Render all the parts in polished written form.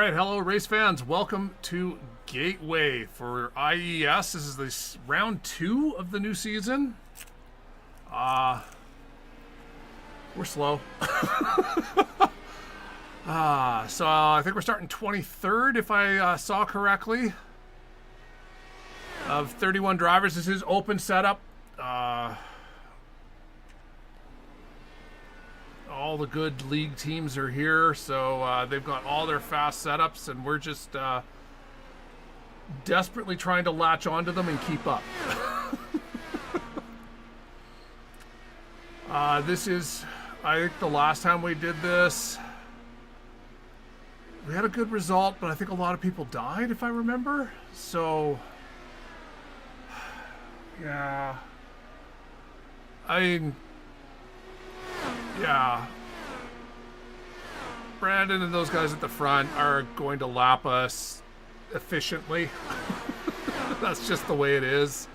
right, hello race fans. Welcome to Gateway for IES. This is the round 2 of the new season. We're slow. So I think we're starting 23rd, if I saw correctly, of 31 drivers. This is open setup. All the good league teams are here, so they've got all their fast setups, and we're just desperately trying to latch onto them and keep up. This is, I think, the last time we did this. We had a good result, but I think a lot of people died, if I remember. So, yeah. I mean, yeah. Brandon and those guys at the front are going to lap us efficiently. That's just the way it is.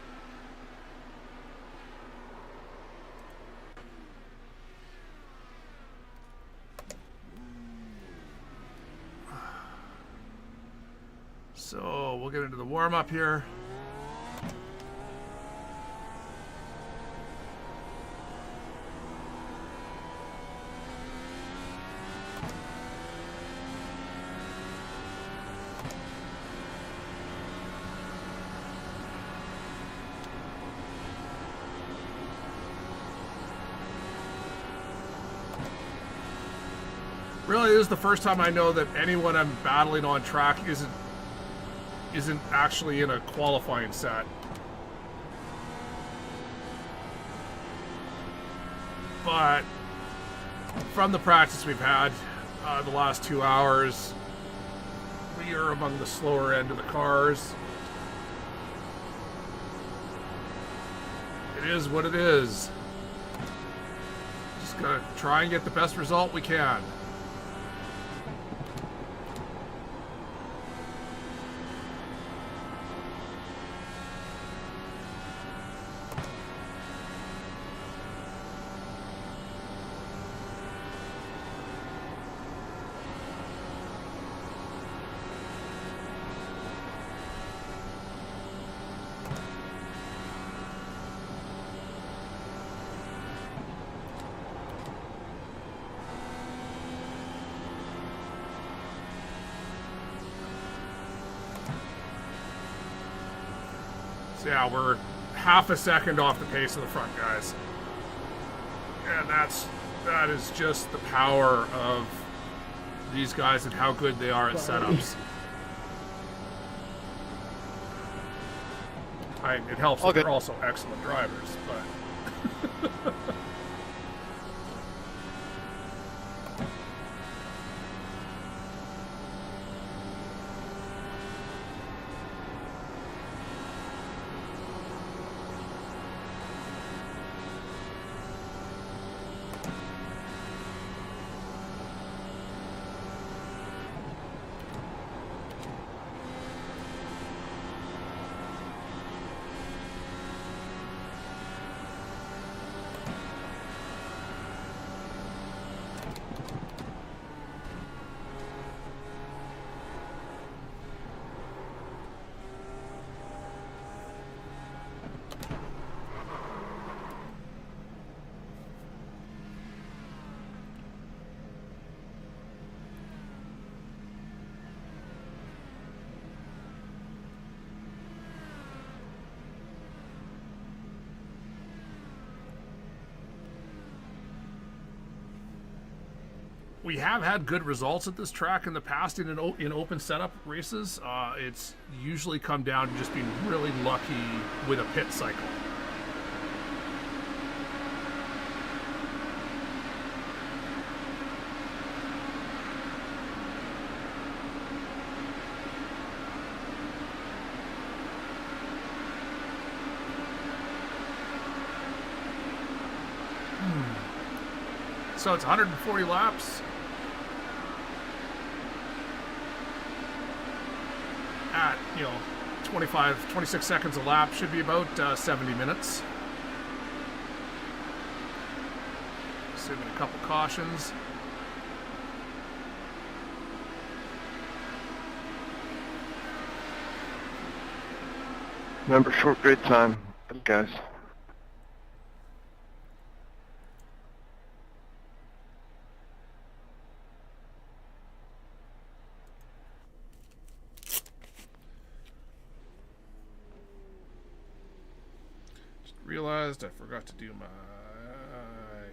So we'll get into the warm-up here. Really, this is the first time I know that anyone I'm battling on track isn't actually in a qualifying set. But from the practice we've had the last 2 hours, we are among the slower end of the cars. It is what it is. Just gotta try and get the best result we can. Yeah, we're half a second off the pace of the front guys. And that is just the power of these guys and how good they are at setups. It helps that they're also excellent drivers, but we have had good results at this track in the past in open setup races. It's usually come down to just being really lucky with a pit cycle. So it's 140 laps. At, 26 seconds a lap, should be about 70 minutes. Assuming a couple cautions. Remember, short grid time, guys. Just realized I forgot to do my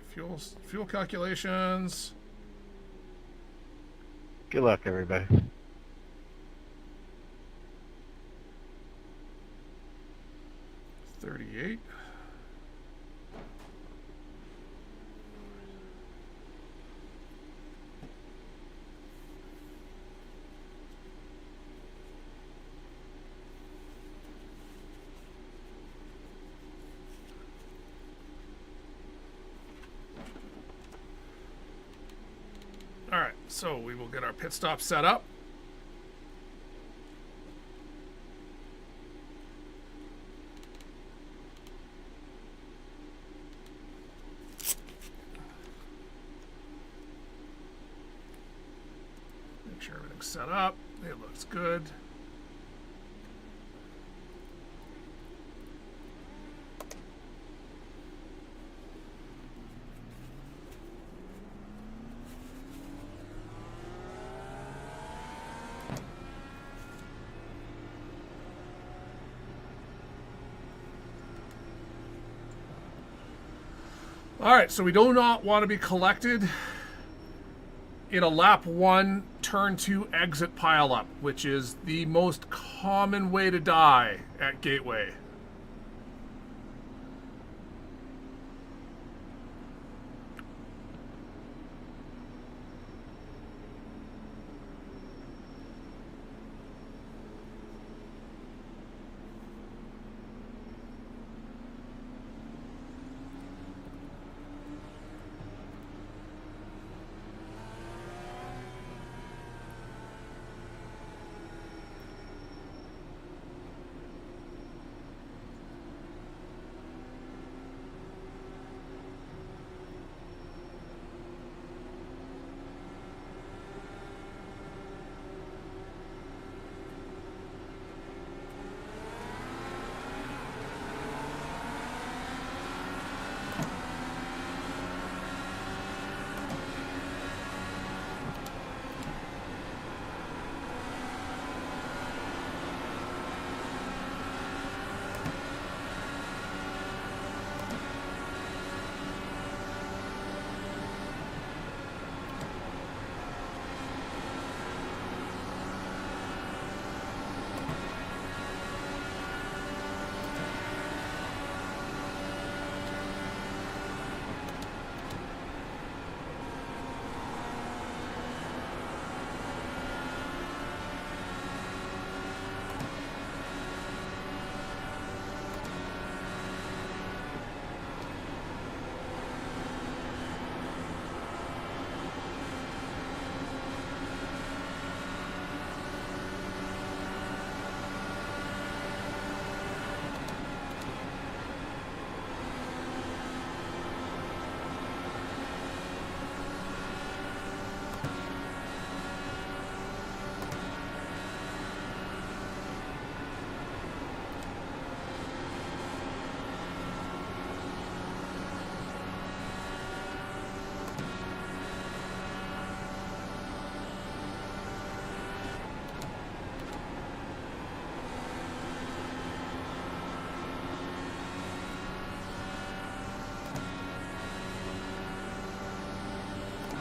fuel calculations. Good luck, everybody. 38. All right, so we will get our pit stop set up. Make sure everything's set up. It looks good. All right, so we do not want to be collected in a lap 1, turn 2 exit pileup, which is the most common way to die at Gateway.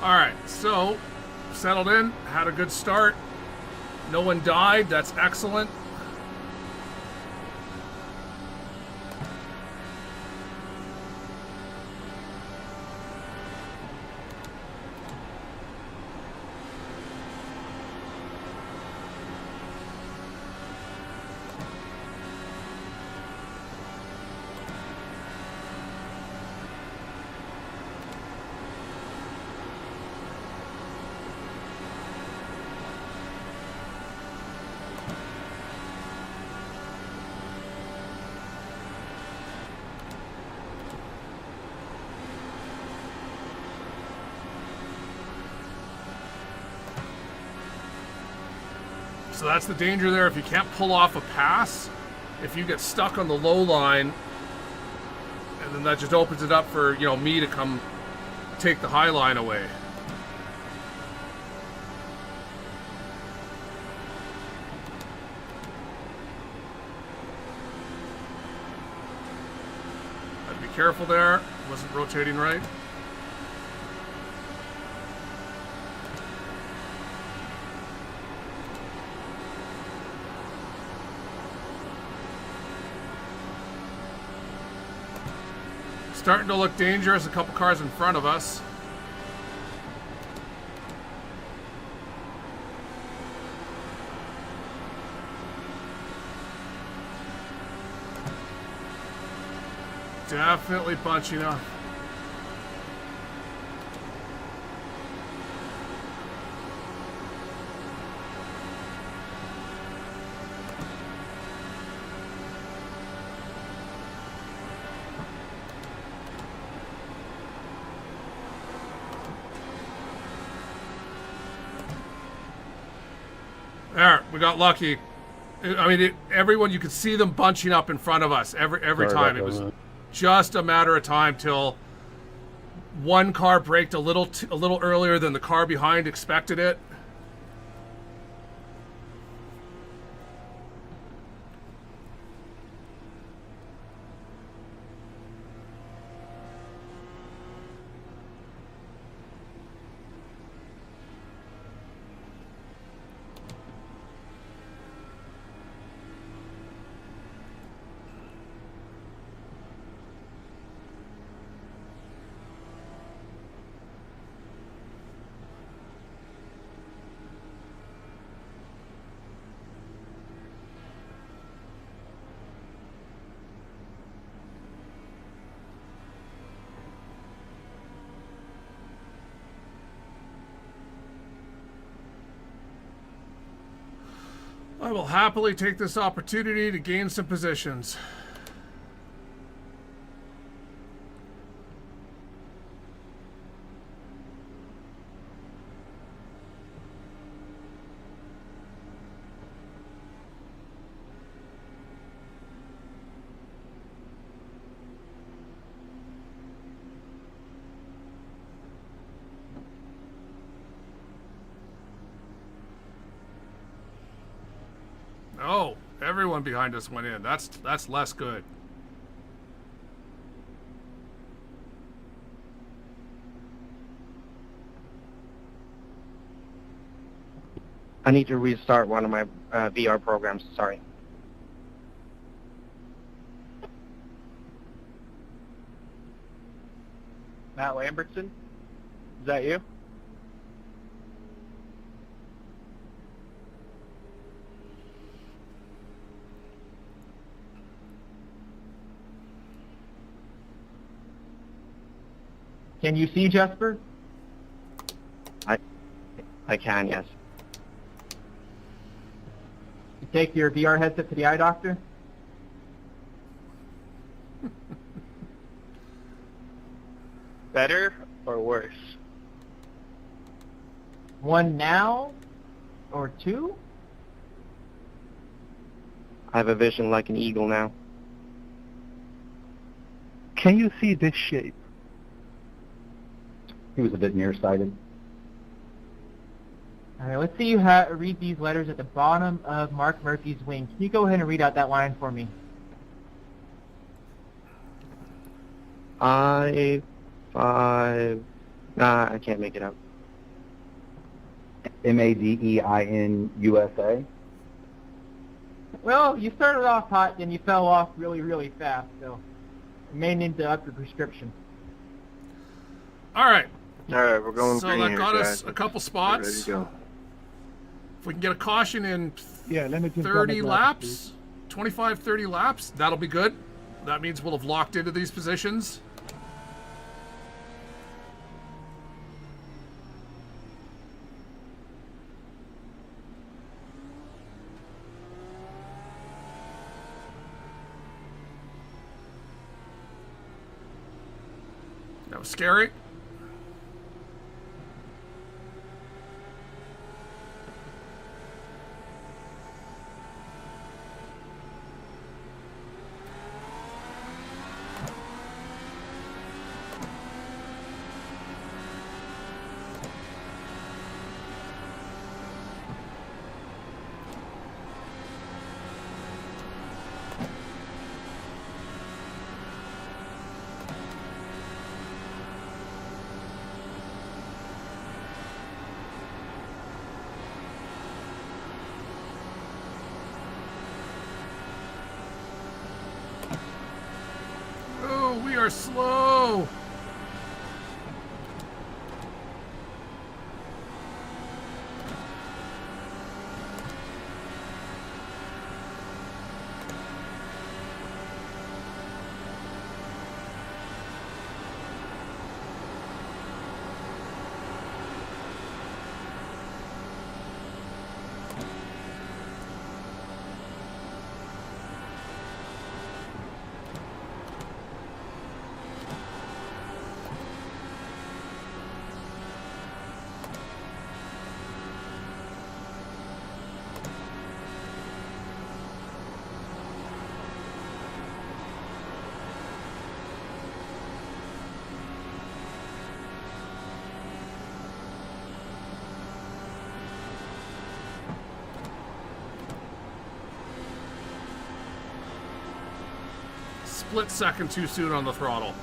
All right, so settled in, had a good start. No one died, that's excellent. So that's the danger there. If you can't pull off a pass, if you get stuck on the low line, and then that just opens it up for, you know, me to come take the high line away. I'd be careful there. Wasn't rotating right. Starting to look dangerous. A couple cars in front of us. Definitely bunching up. There, we got lucky. I mean, everyone, you could see them bunching up in front of us every time. It was just a matter of time till one car braked a little earlier than the car behind expected it. I will happily take this opportunity to gain some positions. Oh, everyone behind us went in. That's less good. I need to restart one of my VR programs. Sorry. Matt Lambertson? Is that you? Can you see Jesper? I can, yes. You take your VR headset to the eye doctor? Better or worse? One now or two? I have a vision like an eagle now. Can you see this shape? He was a bit nearsighted. All right, let's see you read these letters at the bottom of Mark Murphy's wing. Can you go ahead and read out that line for me? I can't make it out. Madein USA. Well, you started off hot, then you fell off really, really fast, so you may need to up your prescription. All right. All right, we're going So green that here, got us guys. a couple Get spots. ready to go. If we can get a caution in Yeah, let me just 30 grab my glasses, laps, 25, 30 laps, that'll be good. That means we'll have locked into these positions. That was scary. are slow. Split second too soon on the throttle.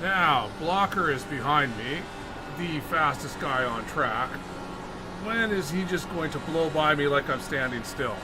Now, Blocker is behind me, the fastest guy on track. When is he just going to blow by me like I'm standing still?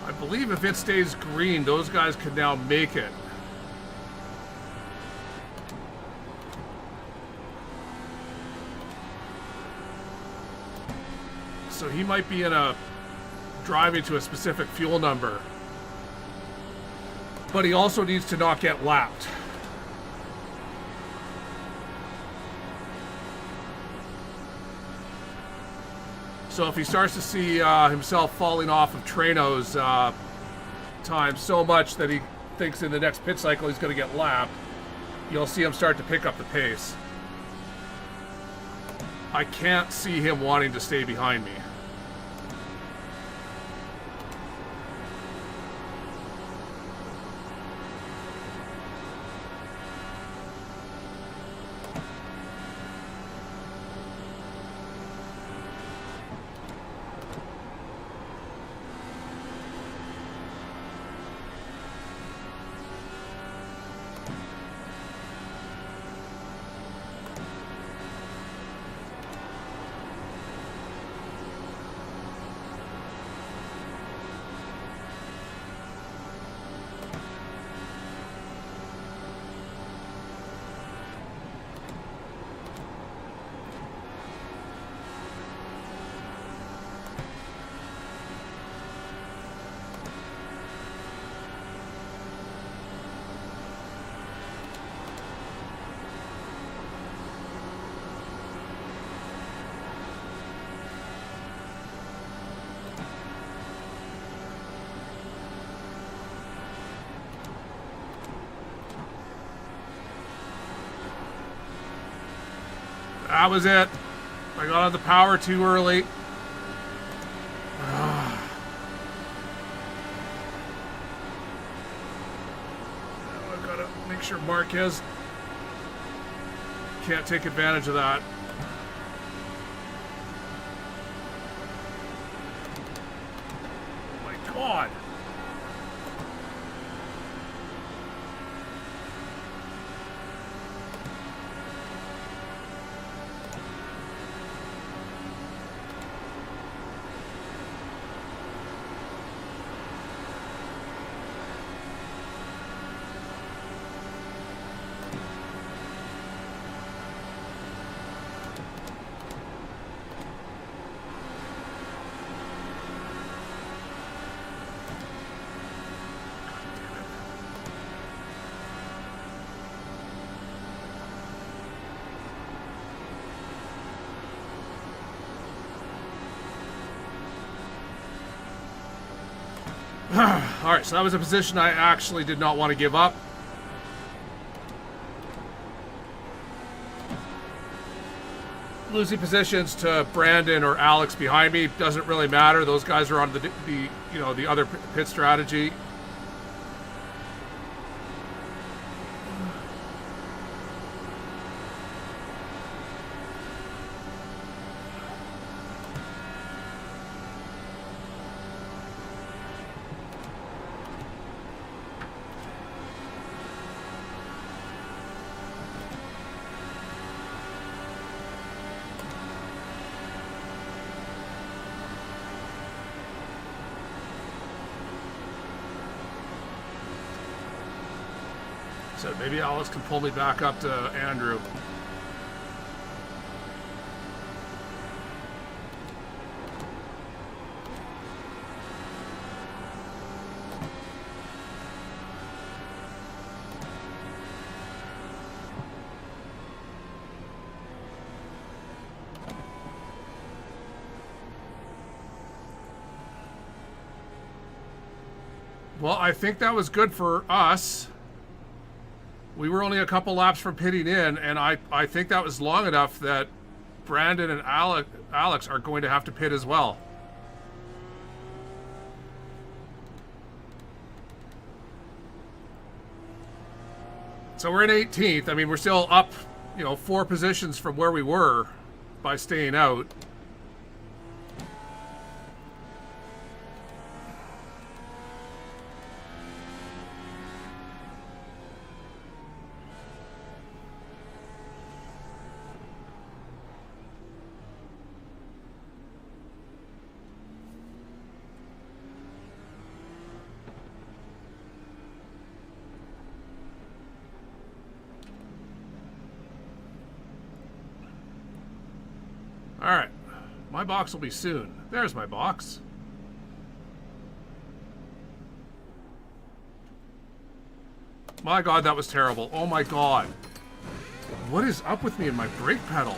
I believe if it stays green, those guys could now make it. So he might be in a driving to a specific fuel number. But he also needs to not get lapped. So if he starts to see himself falling off of Treno's time so much that he thinks in the next pit cycle he's going to get lapped, you'll see him start to pick up the pace. I can't see him wanting to stay behind me. That was it. I got on the power too early. Now I've got to make sure Marquez can't take advantage of that. Oh my God. Alright, so that was a position I actually did not want to give up. Losing positions to Brandon or Alex behind me doesn't really matter. Those guys are on the other pit strategy. So maybe Alex can pull me back up to Andrew. Well, I think that was good for us. We were only a couple laps from pitting in, and I think that was long enough that Brandon and Alex are going to have to pit as well. So we're in 18th. I mean, we're still up, 4 positions from where we were by staying out. Alright, my box will be soon. There's my box. My god, that was terrible. Oh my god. What is up with me and my brake pedal?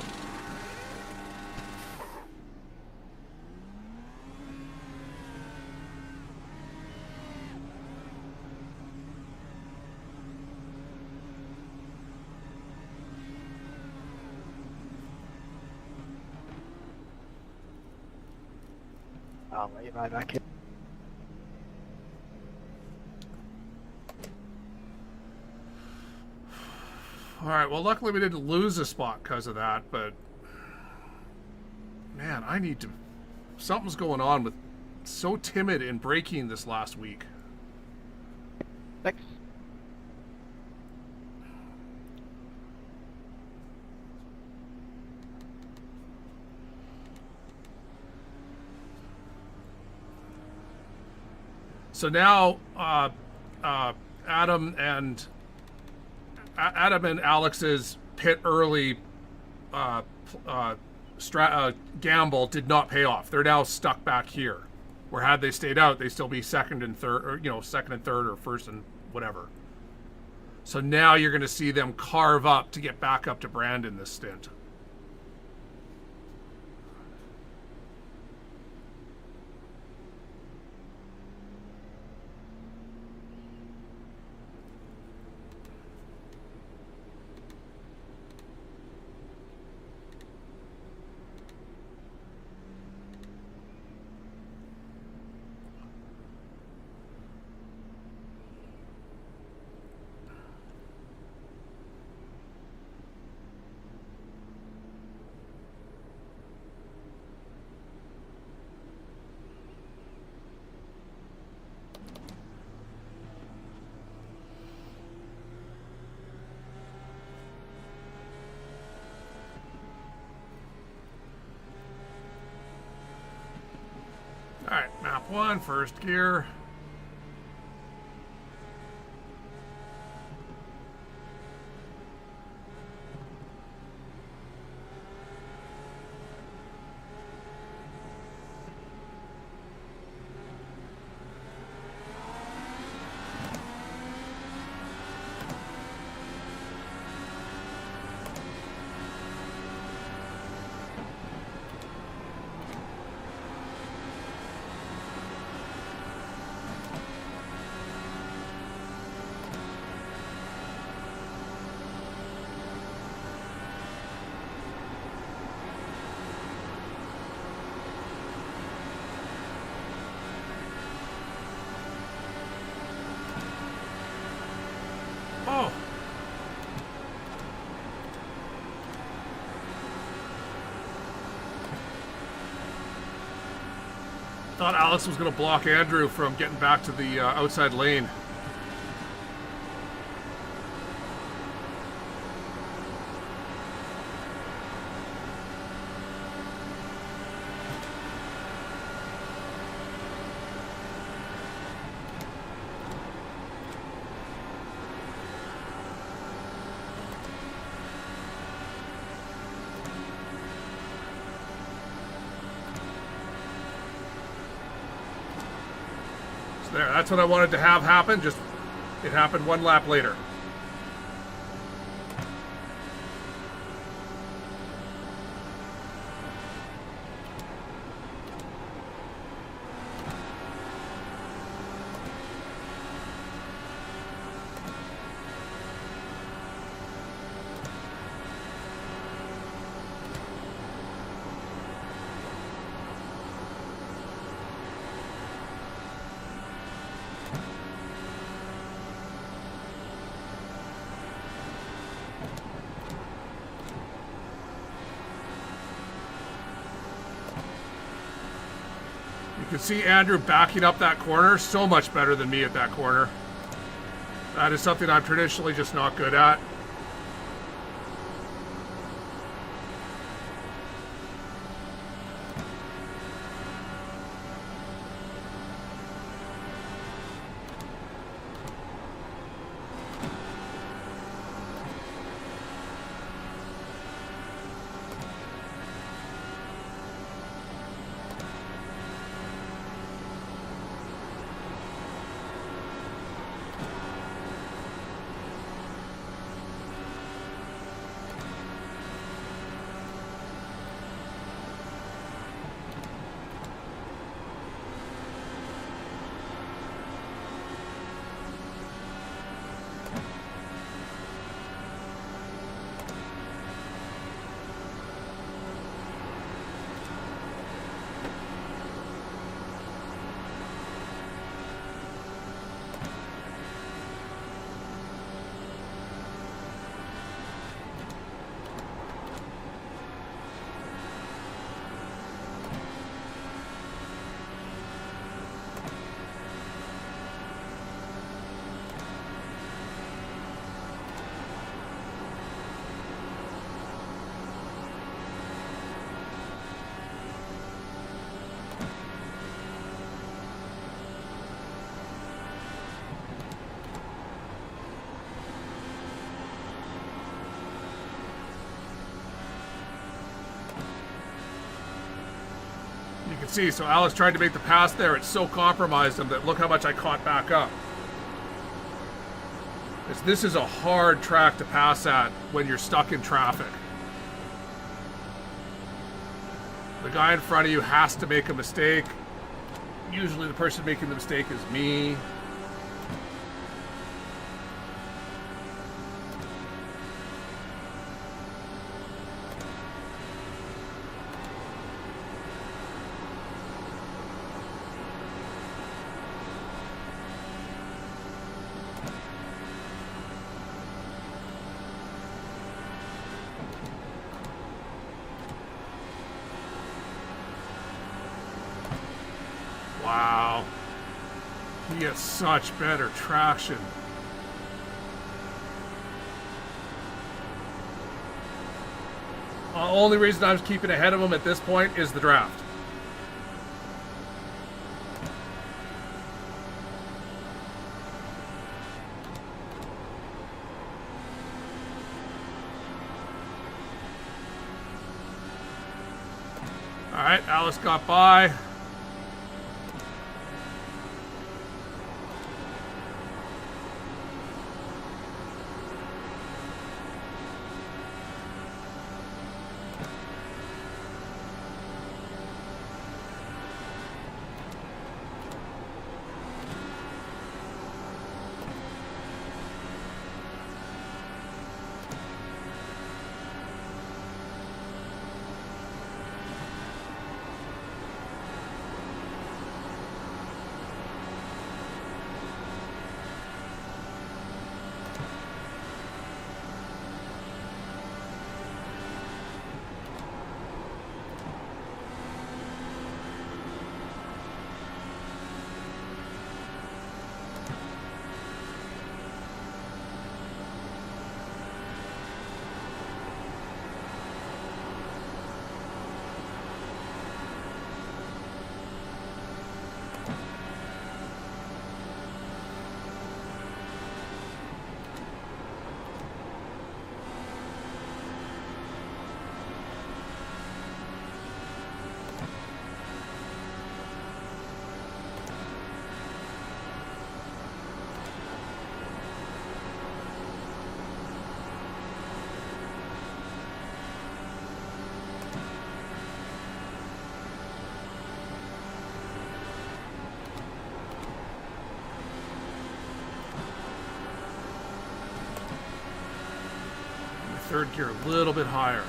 I'll let you right back in. Alright, well luckily we didn't lose a spot because of that, but... Man, I need to... Something's going on with... So timid in braking this last week. 6. So now, Adam and Alex's pit early gamble did not pay off. They're now stuck back here, where had they stayed out, they'd still be second and third, or second and third, or first and whatever. So now you're going to see them carve up to get back up to Brandon this stint. Alright, map 1, first gear. Oh. Thought Alex was going to block Andrew from getting back to the outside lane. There, that's what I wanted to have happen, just it happened one lap later. can see Andrew backing up that corner so much better than me at that corner. That is something I'm traditionally just not good at. See, so Alice tried to make the pass there. It so compromised him that look how much I caught back up. This is a hard track to pass at when you're stuck in traffic. The guy in front of you has to make a mistake. Usually the person making the mistake is me. Wow. He has such better traction. The only reason I was keeping ahead of him at this point is the draft. All right, Alice got by. Third gear a little bit higher.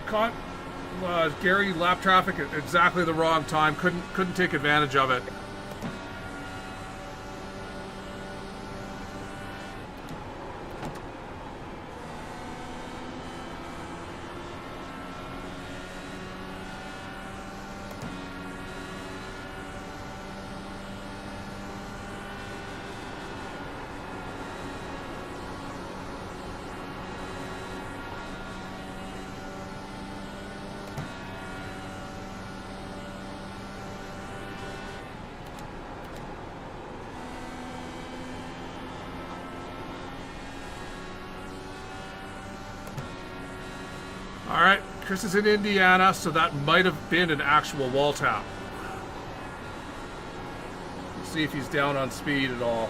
caught Gary lap traffic at exactly the wrong time. Couldn't take advantage of it. All right, Chris is in Indiana, so that might have been an actual wall tap. Let's see if he's down on speed at all.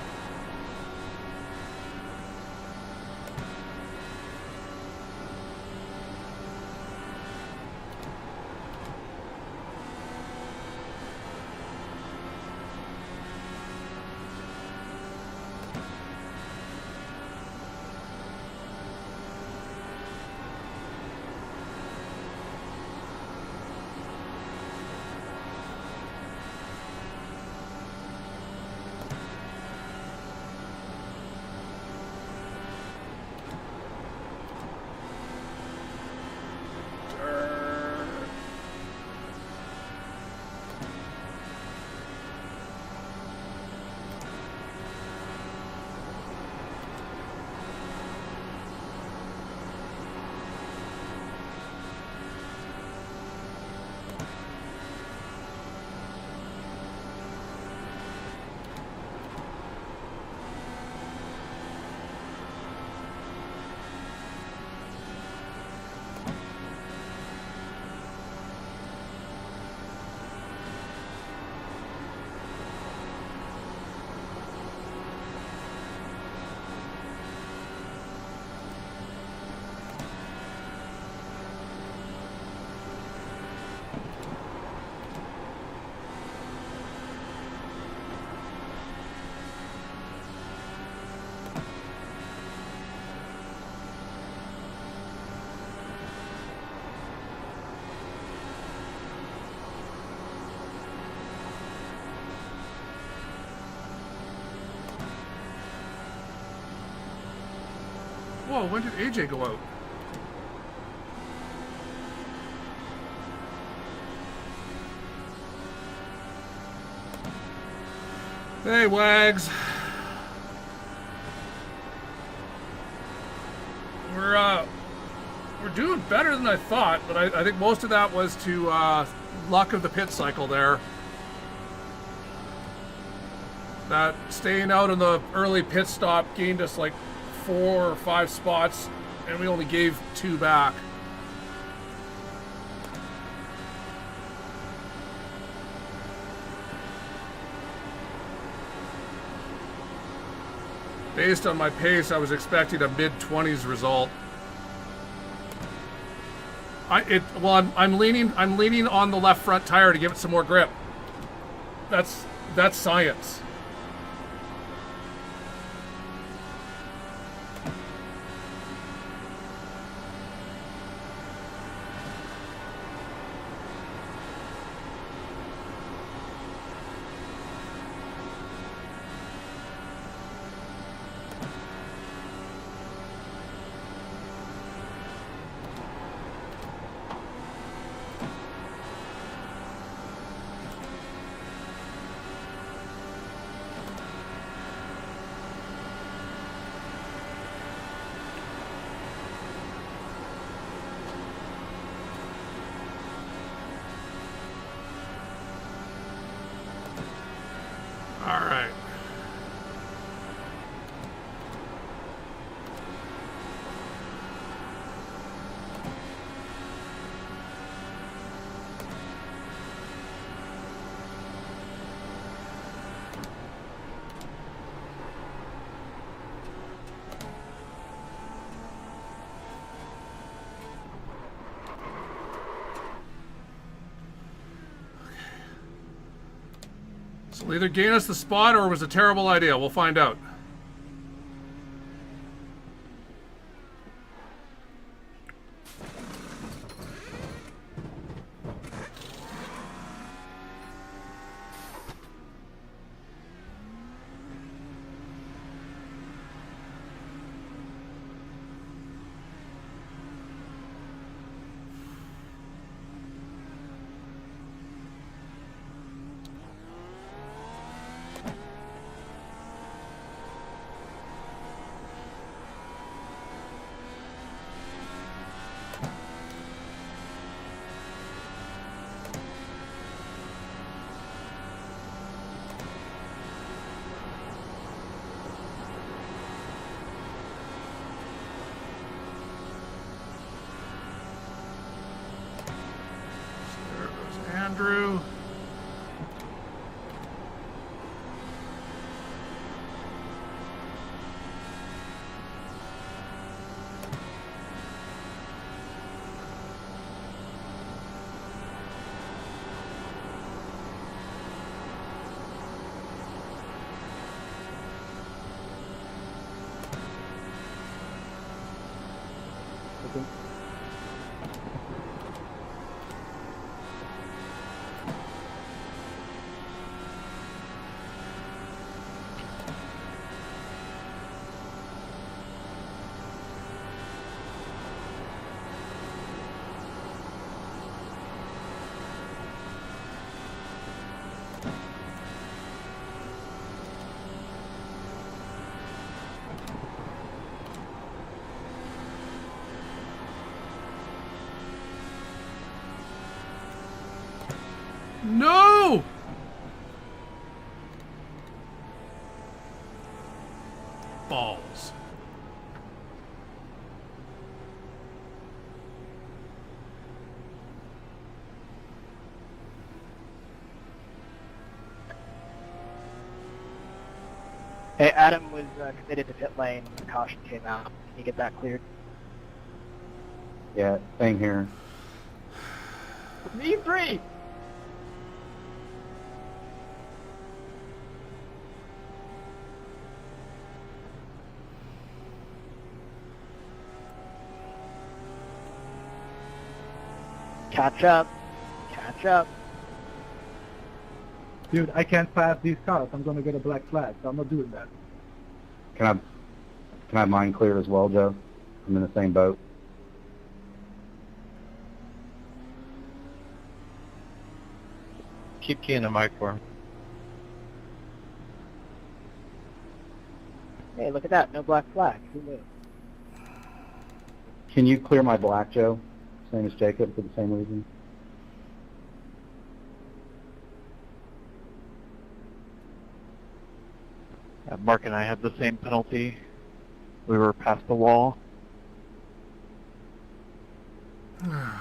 Whoa, when did AJ go out? Hey, Wags. We're doing better than I thought, but I think most of that was to luck of the pit cycle there. That staying out in the early pit stop gained us like 4 or 5 spots, and we only gave 2 back. Based on my pace, I was expecting a mid-20s result. I'm leaning on the left front tire to give it some more grip. That's science. So we'll either gain us the spot or it was a terrible idea. We'll find out. Andrew. No! Balls. Hey, Adam was committed to pit lane. The caution came out. Can you get that cleared? Yeah, same here. Me three. Catch up. Catch up. Dude, I can't pass these cars. I'm gonna get a black flag, so I'm not doing that. Can I have mine cleared as well, Joe? I'm in the same boat. Keep keying the mic for him. Hey, look at that. No black flag. Who knew? Can you clear my black, Joe? Same as Jacob for the same reason. Mark and I had the same penalty. We were past the wall. I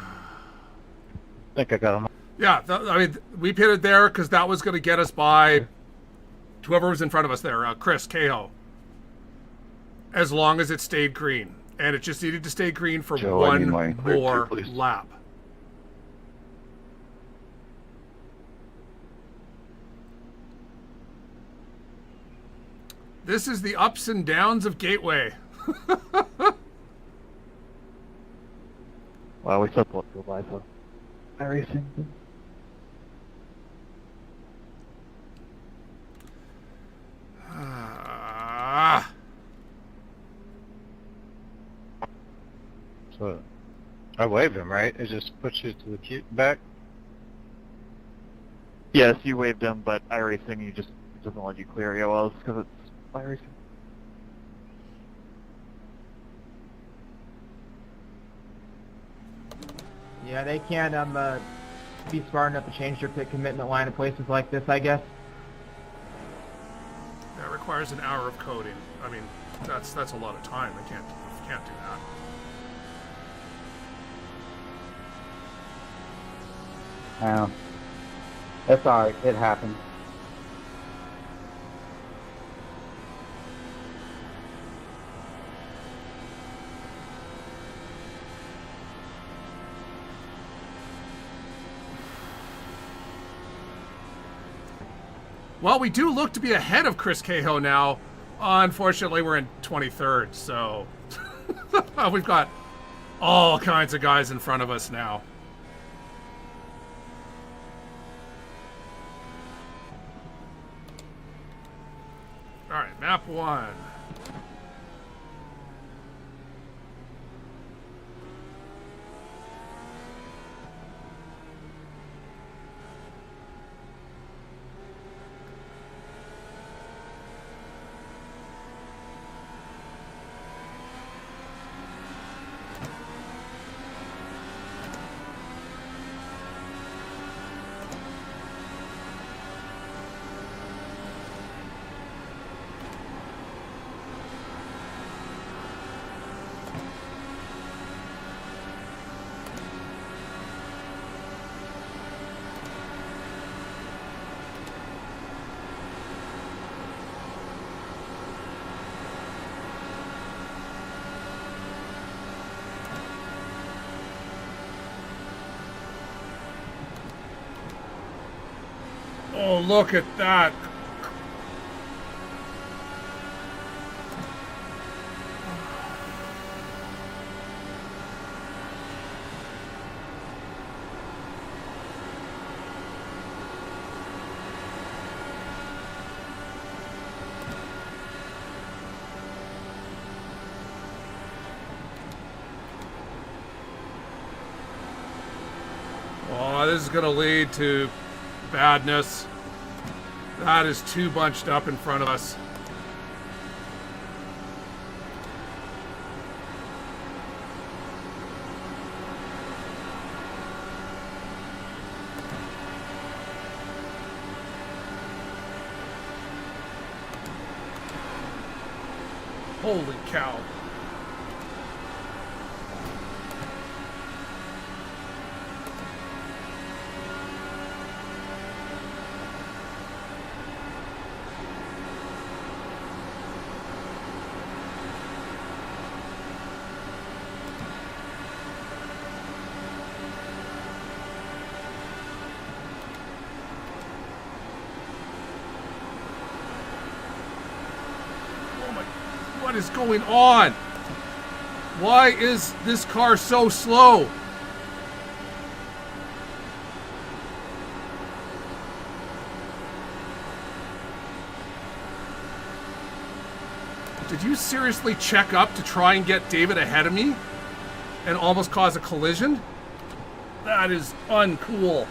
think I got him. Yeah, I mean, we pitted there because that was going to get us by whoever was in front of us there, Chris Cahill. As long as it stayed green. And it just needed to stay green for Joe, I need one mine cleared more too, please. lap. This is the ups and downs of Gateway. Wow, we set up to live iRacing. Ah. So, I waved him, right? It just puts you to the back? Yes, you waved him, but iRacing, you just it doesn't let you clear. Yeah, well, it's because it's iRacing. Yeah, they can't be smart enough to change their pit commitment line in places like this, I guess. That requires an hour of coding. I mean, that's a lot of time. I can't do that. That's alright, it happened. Well, we do look to be ahead of Chris Cahill now. Unfortunately, we're in 23rd, so we've got all kinds of guys in front of us now. All right, map 1. Oh, look at that. Oh, this is going to lead to badness. That is too bunched up in front of us. Holy cow. What is going on? Why is this car so slow? Did you seriously check up to try and get David ahead of me and almost cause a collision? That is uncool.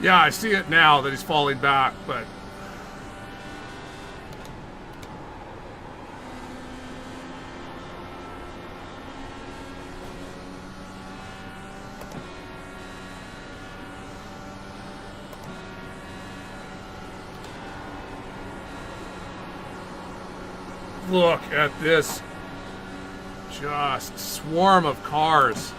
Yeah, I see it now that he's falling back, but... Look at this. Just swarm of cars.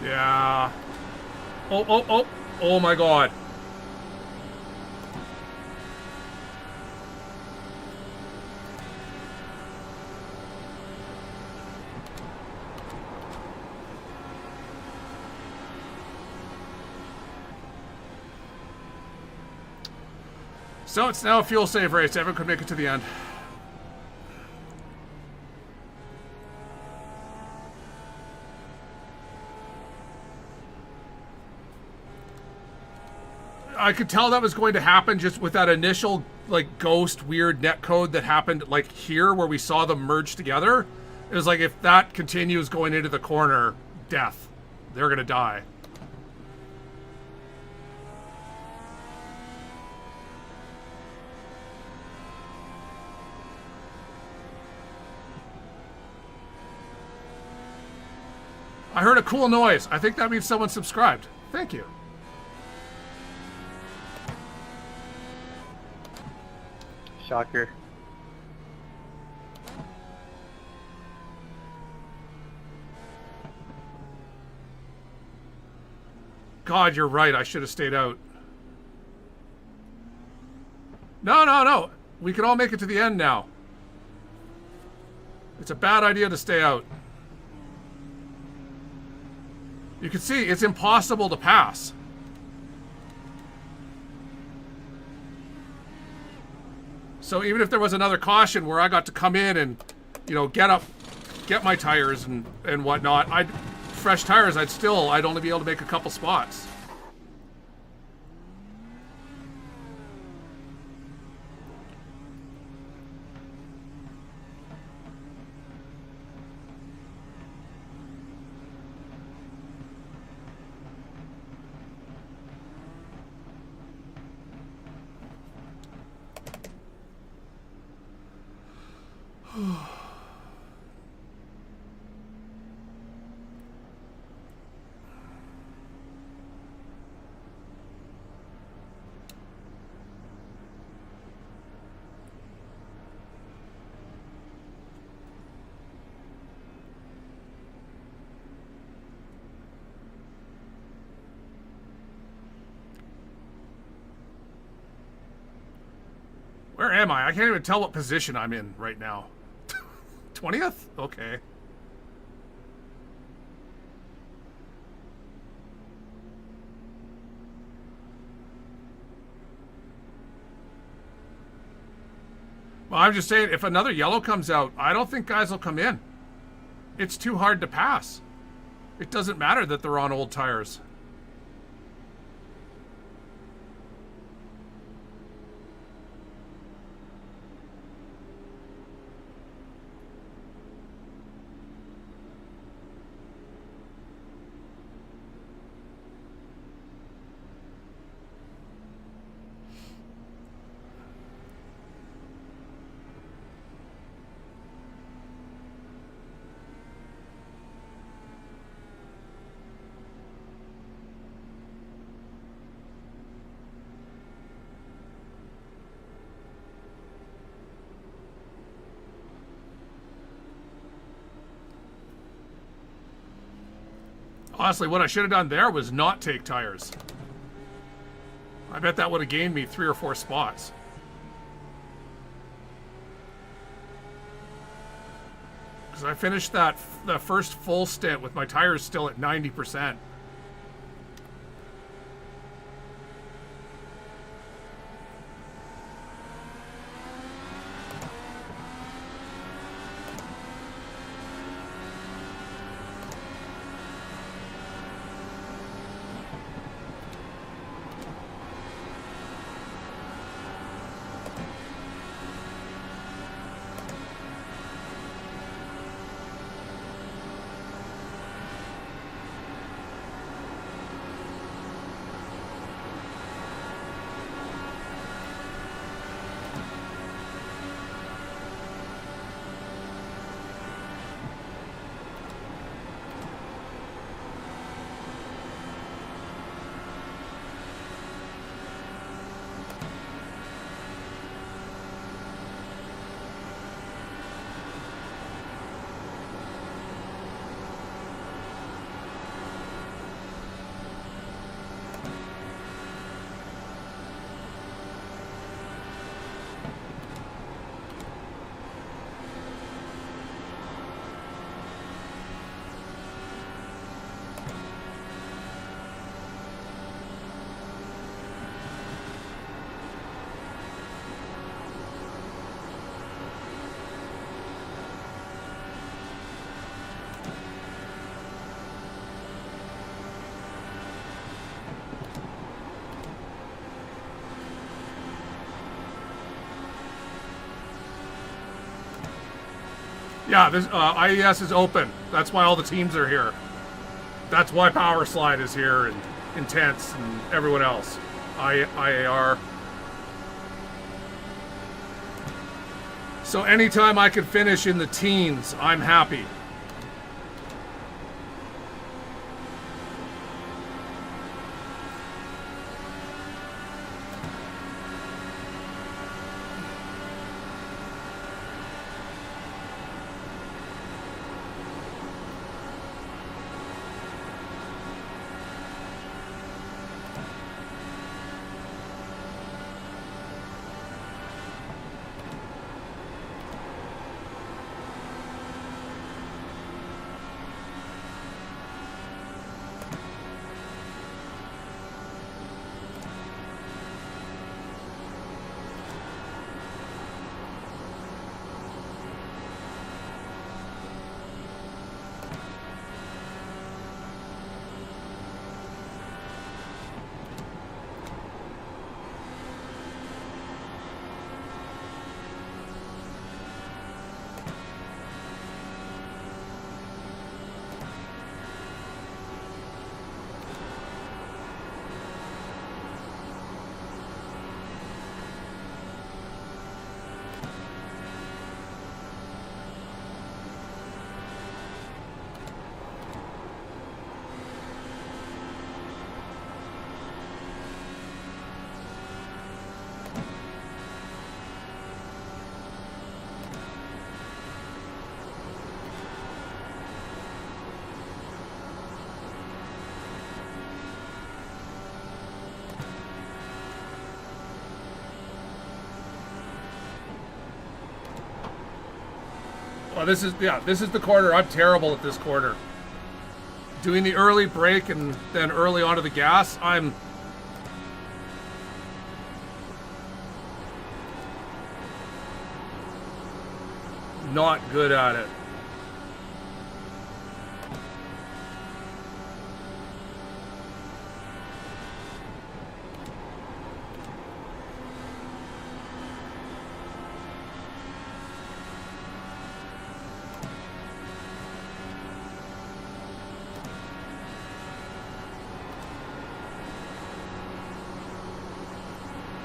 Yeah. Oh my God. So it's now a fuel save race. Everyone could make it to the end. I could tell that was going to happen just with that initial, like, ghost weird netcode that happened, like, here where we saw them merge together. It was like, if that continues going into the corner, death. They're gonna die. I heard a cool noise. I think that means someone subscribed. Thank you. Shocker. God, you're right. I should have stayed out. No. We can all make it to the end now. It's a bad idea to stay out. You can see it's impossible to pass. So even if there was another caution where I got to come in and, you know, get my tires and whatnot, fresh tires, I'd only be able to make a couple spots. Where am I? I can't even tell what position I'm in right now. 20th? Okay. Well, I'm just saying, if another yellow comes out, I don't think guys will come in. It's too hard to pass. It doesn't matter that they're on old tires. Honestly, what I should have done there was not take tires. I bet that would have gained me 3 or 4 spots. Because I finished the first full stint with my tires still at 90%. Yeah, this IES is open. That's why all the teams are here. That's why Power Slide is here, and Intense, and everyone else. IAR. So anytime I can finish in the teens, I'm happy. Oh, this is the corner. I'm terrible at this corner. Doing the early brake and then early onto the gas, I'm not good at it.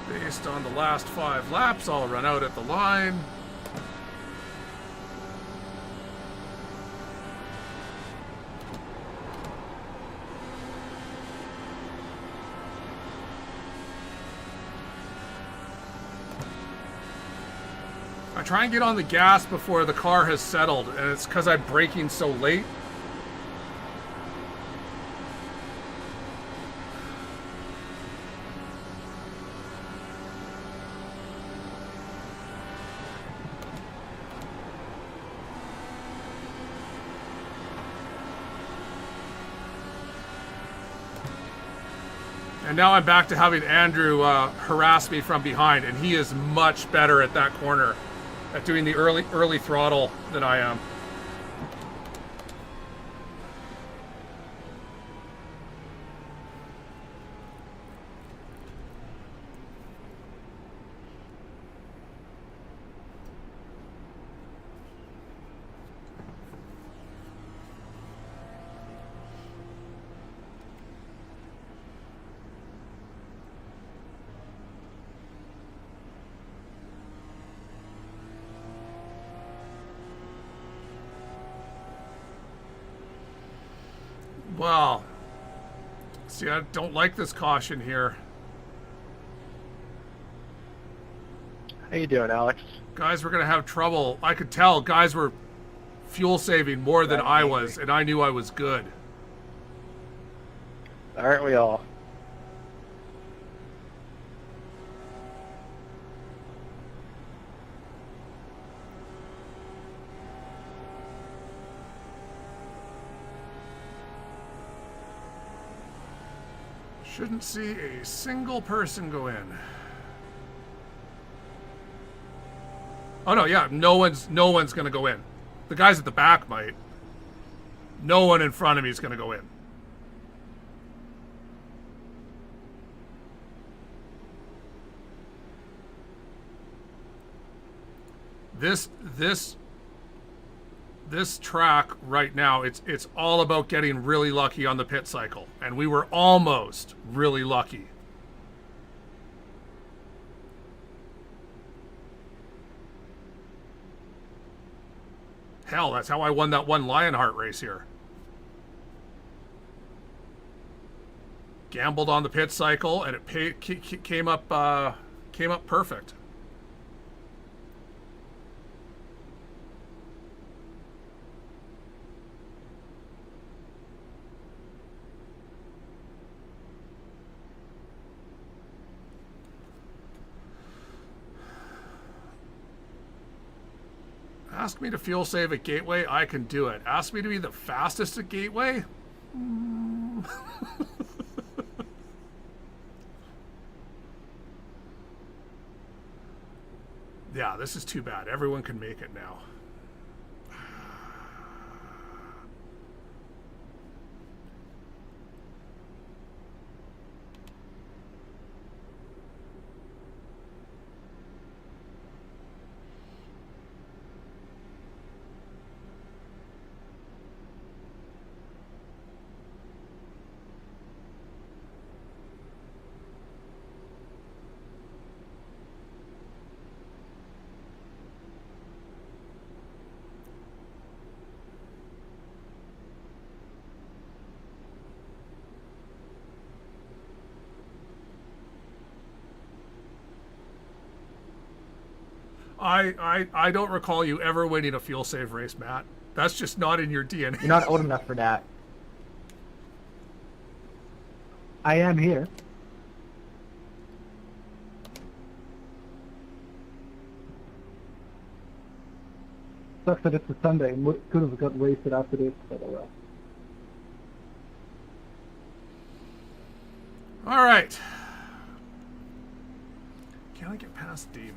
Based on the last 5 laps, I'll run out at the line. I try and get on the gas before the car has settled, and it's because I'm braking so late. And now I'm back to having Andrew harass me from behind, and he is much better at that corner, at doing the early throttle than I am. Well, see, I don't like this caution here. How you doing, Alex? Guys were going to have trouble. I could tell guys were fuel saving more than I was, and I knew I was good. Aren't we all? Shouldn't see a single person go in. Oh no, yeah, no one's gonna go in. The guys at the back might. No one in front of me is gonna go in. This track right now, it's all about getting really lucky on the pit cycle, and we were almost really lucky. Hell, that's how I won that one Lionheart race here. Gambled on the pit cycle, and it came up perfect. Ask me to fuel save at Gateway, I can do it. Ask me to be the fastest at Gateway? Yeah, this is too bad. Everyone can make it now. I don't recall you ever winning a fuel save race, Matt. That's just not in your DNA. You're not old enough for that. I am here. Sucks that it's a Sunday. Could have got wasted after this, but oh well. All right. Can I get past David?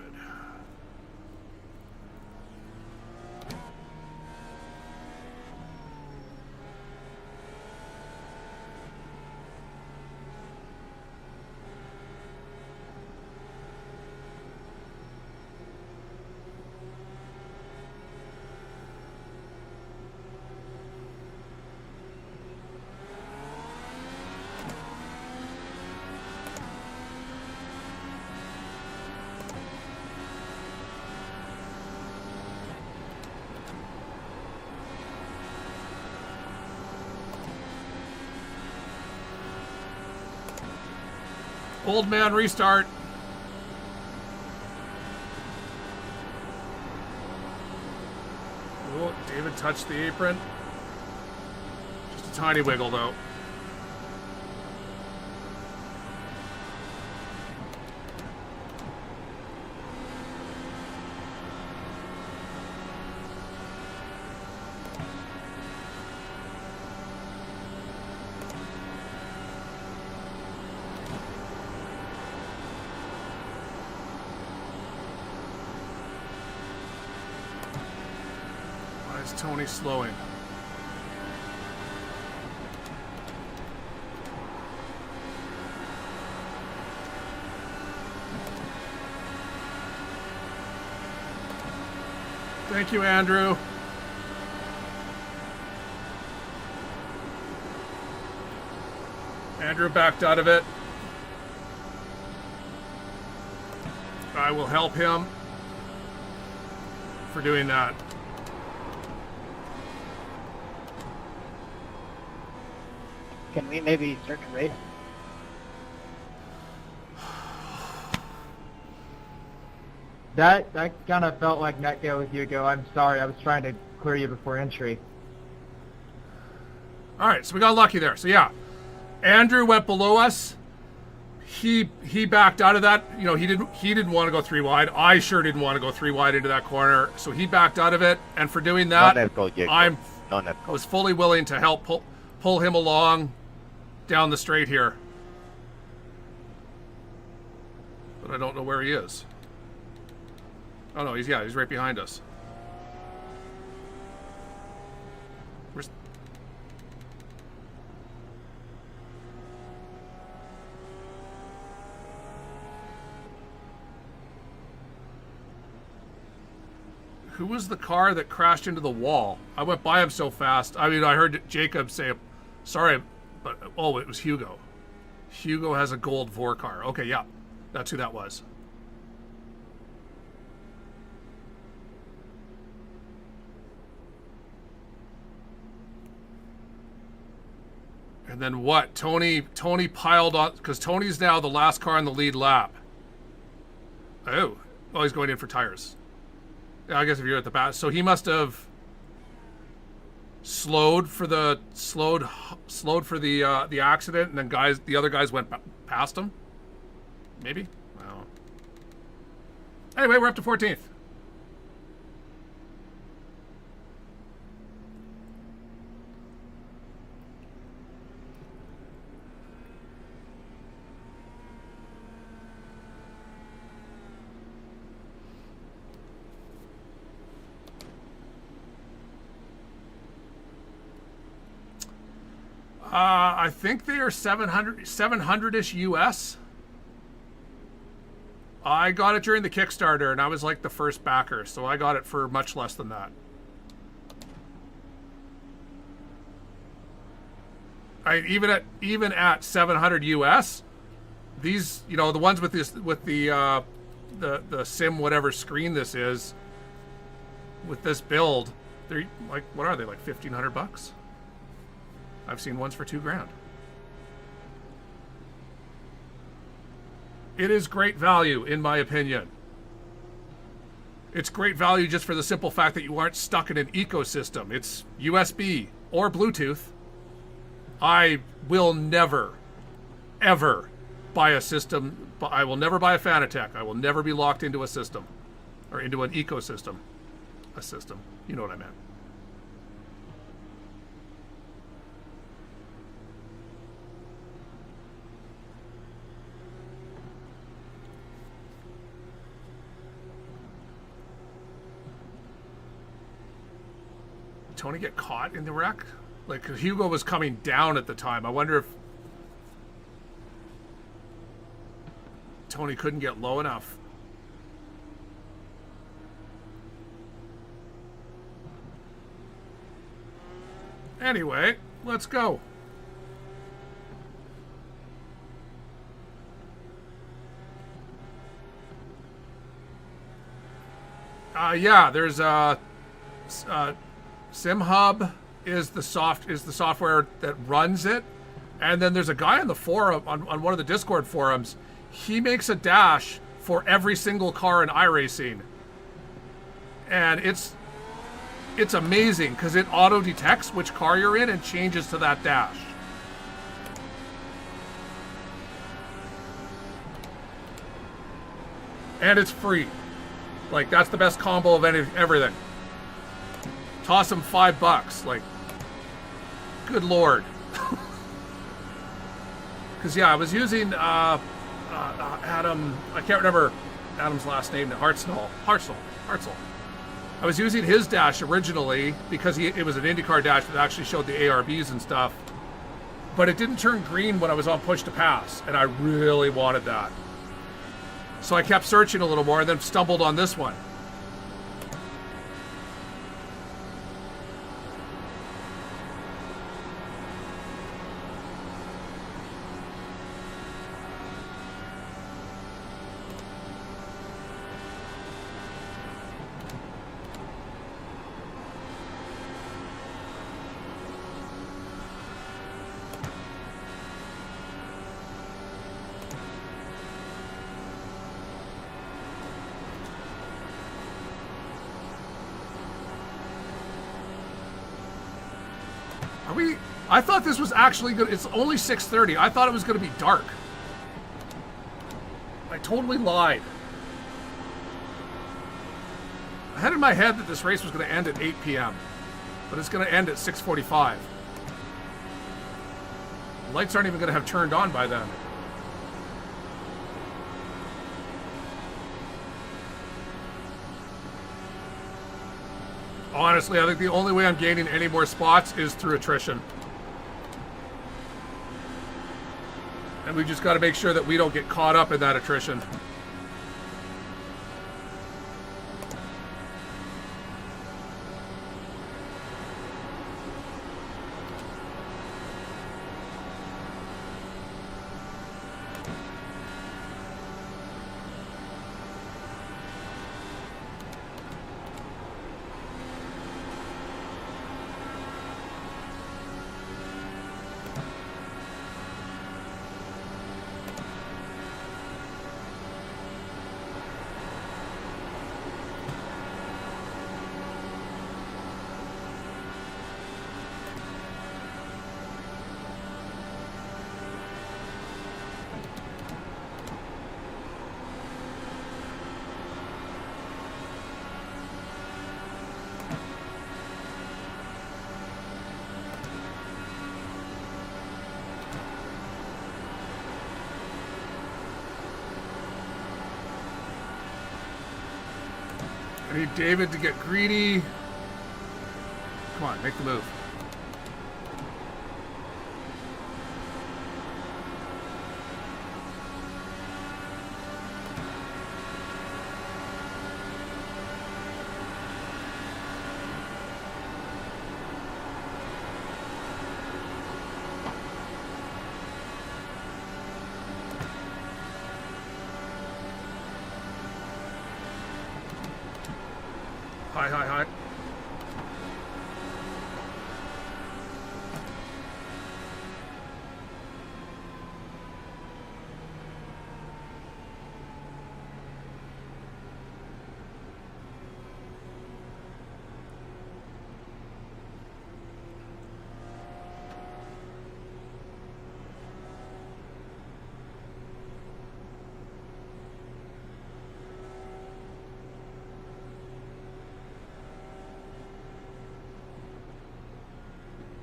Old man restart. Oh, David touched the apron. Just a tiny wiggle though. Tony slowing. Thank you, Andrew. Andrew backed out of it. I will help him for doing that. Can we maybe search a race? That kind of felt like Netco with Hugo. I'm sorry, I was trying to clear you before entry. All right, so we got lucky there. So yeah, Andrew went below us. He backed out of that. You know, he didn't want to go 3 wide. I sure didn't want to go 3 wide into that corner. So he backed out of it. And for doing that, I was fully willing to help pull him along down the straight here. But I don't know where he is. Oh no, he's right behind us. Where's... Who was the car that crashed into the wall? I went by him so fast. I mean, I heard Jacob say, sorry, but, oh, it was Hugo. Hugo has a gold Vor car. Okay, yeah, that's who that was. And then what? Tony piled on, because Tony's now the last car in the lead lap. Oh, he's going in for tires. Yeah, I guess if you're at the back, so he must have slowed for the accident, and then the other guys went past him. Maybe. Well. Anyway, we're up to 14th. I think they are 700-ish US. I got it during the Kickstarter, and I was like the first backer, so I got it for much less than that. Even at 700 US, these, you know, the ones with the sim whatever screen this is, with this build, they're like, what are they, like $1,500? I've seen ones for $2,000. It is great value, in my opinion. It's great value just for the simple fact that you aren't stuck in an ecosystem. It's USB or Bluetooth. I will never, ever buy a system. I will never buy a Fanatec. I will never be locked into a system or into an ecosystem. a system. You know what I meant. Tony get caught in the wreck? Like, 'cause Hugo was coming down at the time. I wonder if Tony couldn't get low enough. Anyway, let's go. Yeah, there's SimHub is the software that runs it, and then there's a guy on the forum on one of the Discord forums. He makes a dash for every single car in iRacing, and it's amazing because it auto detects which car you're in and changes to that dash. And it's free. Like, that's the best combo of everything. Toss him $5. Like, good lord. Because, yeah, I was using Adam, I can't remember Adam's last name, Hartzell. I was using his dash originally because it was an IndyCar dash that actually showed the ARBs and stuff. But it didn't turn green when I was on push to pass, and I really wanted that. So I kept searching a little more and then stumbled on this one. I thought this was actually good. It's only 6:30. I thought it was going to be dark. I totally lied. I had in my head that this race was going to end at 8 p.m. But it's going to end at 6:45. The lights aren't even going to have turned on by then. Honestly, I think the only way I'm gaining any more spots is through attrition. And we just got to make sure that we don't get caught up in that attrition. I need David to get greedy. Come on, make the move. Hi.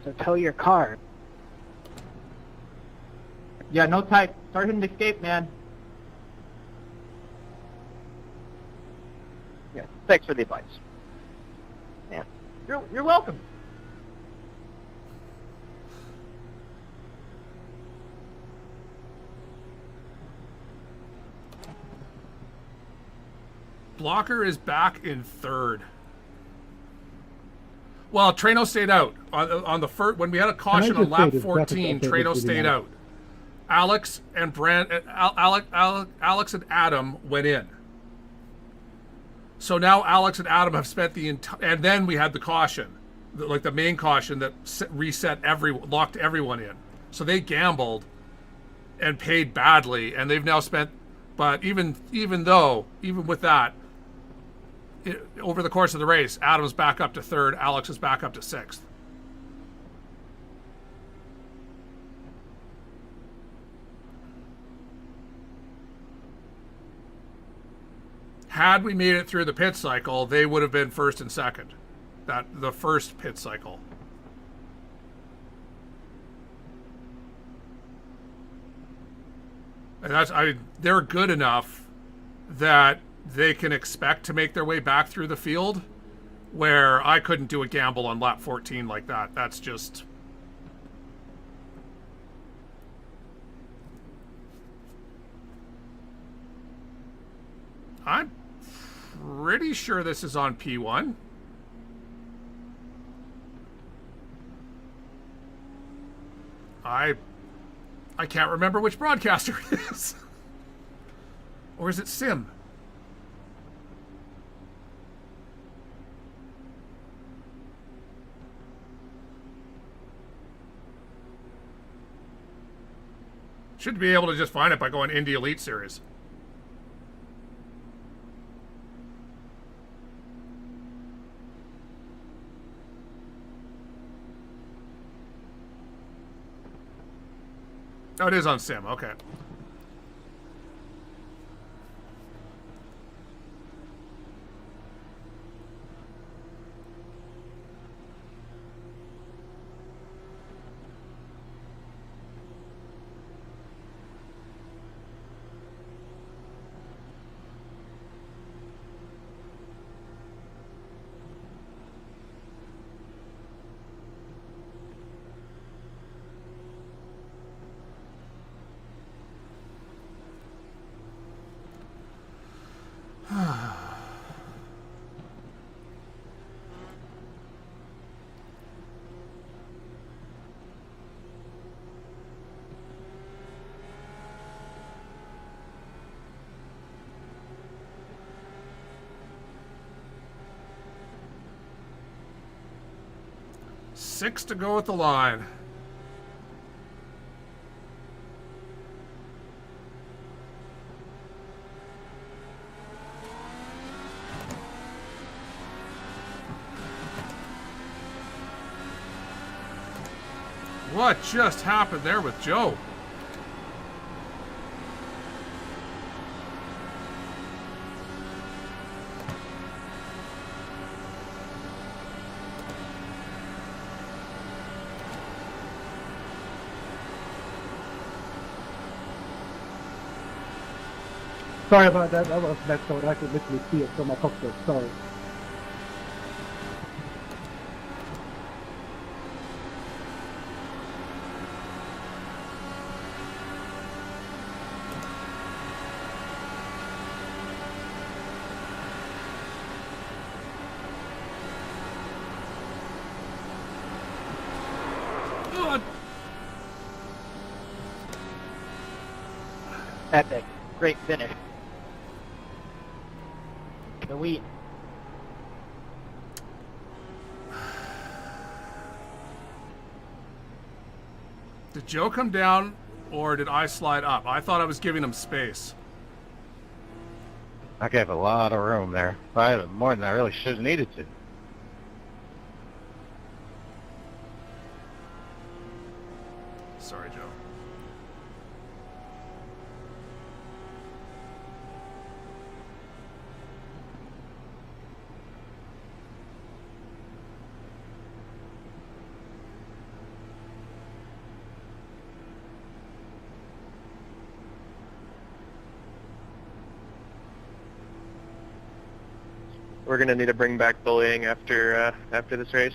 So tow your car. Yeah, no type. Start hitting escape, man. Yeah. Thanks for the advice. Yeah. You're welcome. Blocker is back in third. Well, Treno stayed out on the first when we had a caution Can I on just lap say this 14. graphic update Treno is really stayed nice. out. Alex and Alex and Adam went in. So now Alex and Adam have spent the entire, and then we had the caution, like the main caution that locked everyone in. So they gambled and paid badly, and they've now spent. But even with that, over the course of the race, Adam's back up to third, Alex is back up to sixth. Had we made it through the pit cycle, they would have been first and second. The first pit cycle. And they're good enough that they can expect to make their way back through the field, where I couldn't do a gamble on lap 14 like that. That's just... I'm pretty sure this is on P1. I can't remember which broadcaster it is. Or is it Sim? Should be able to just find it by going Indy Elite Series. Oh, it is on Sim. Okay. Six to go at the line. What just happened there with Joe? Sorry about that. That was bad thought. I could literally see it from my cockpit. Sorry. Epic. Great finish. The wheat. Did Joe come down or did I slide up? I thought I was giving him space. I gave a lot of room there. Probably more than I really should have needed to. Sorry, Joe. we're gonna need to bring back bullying after this race.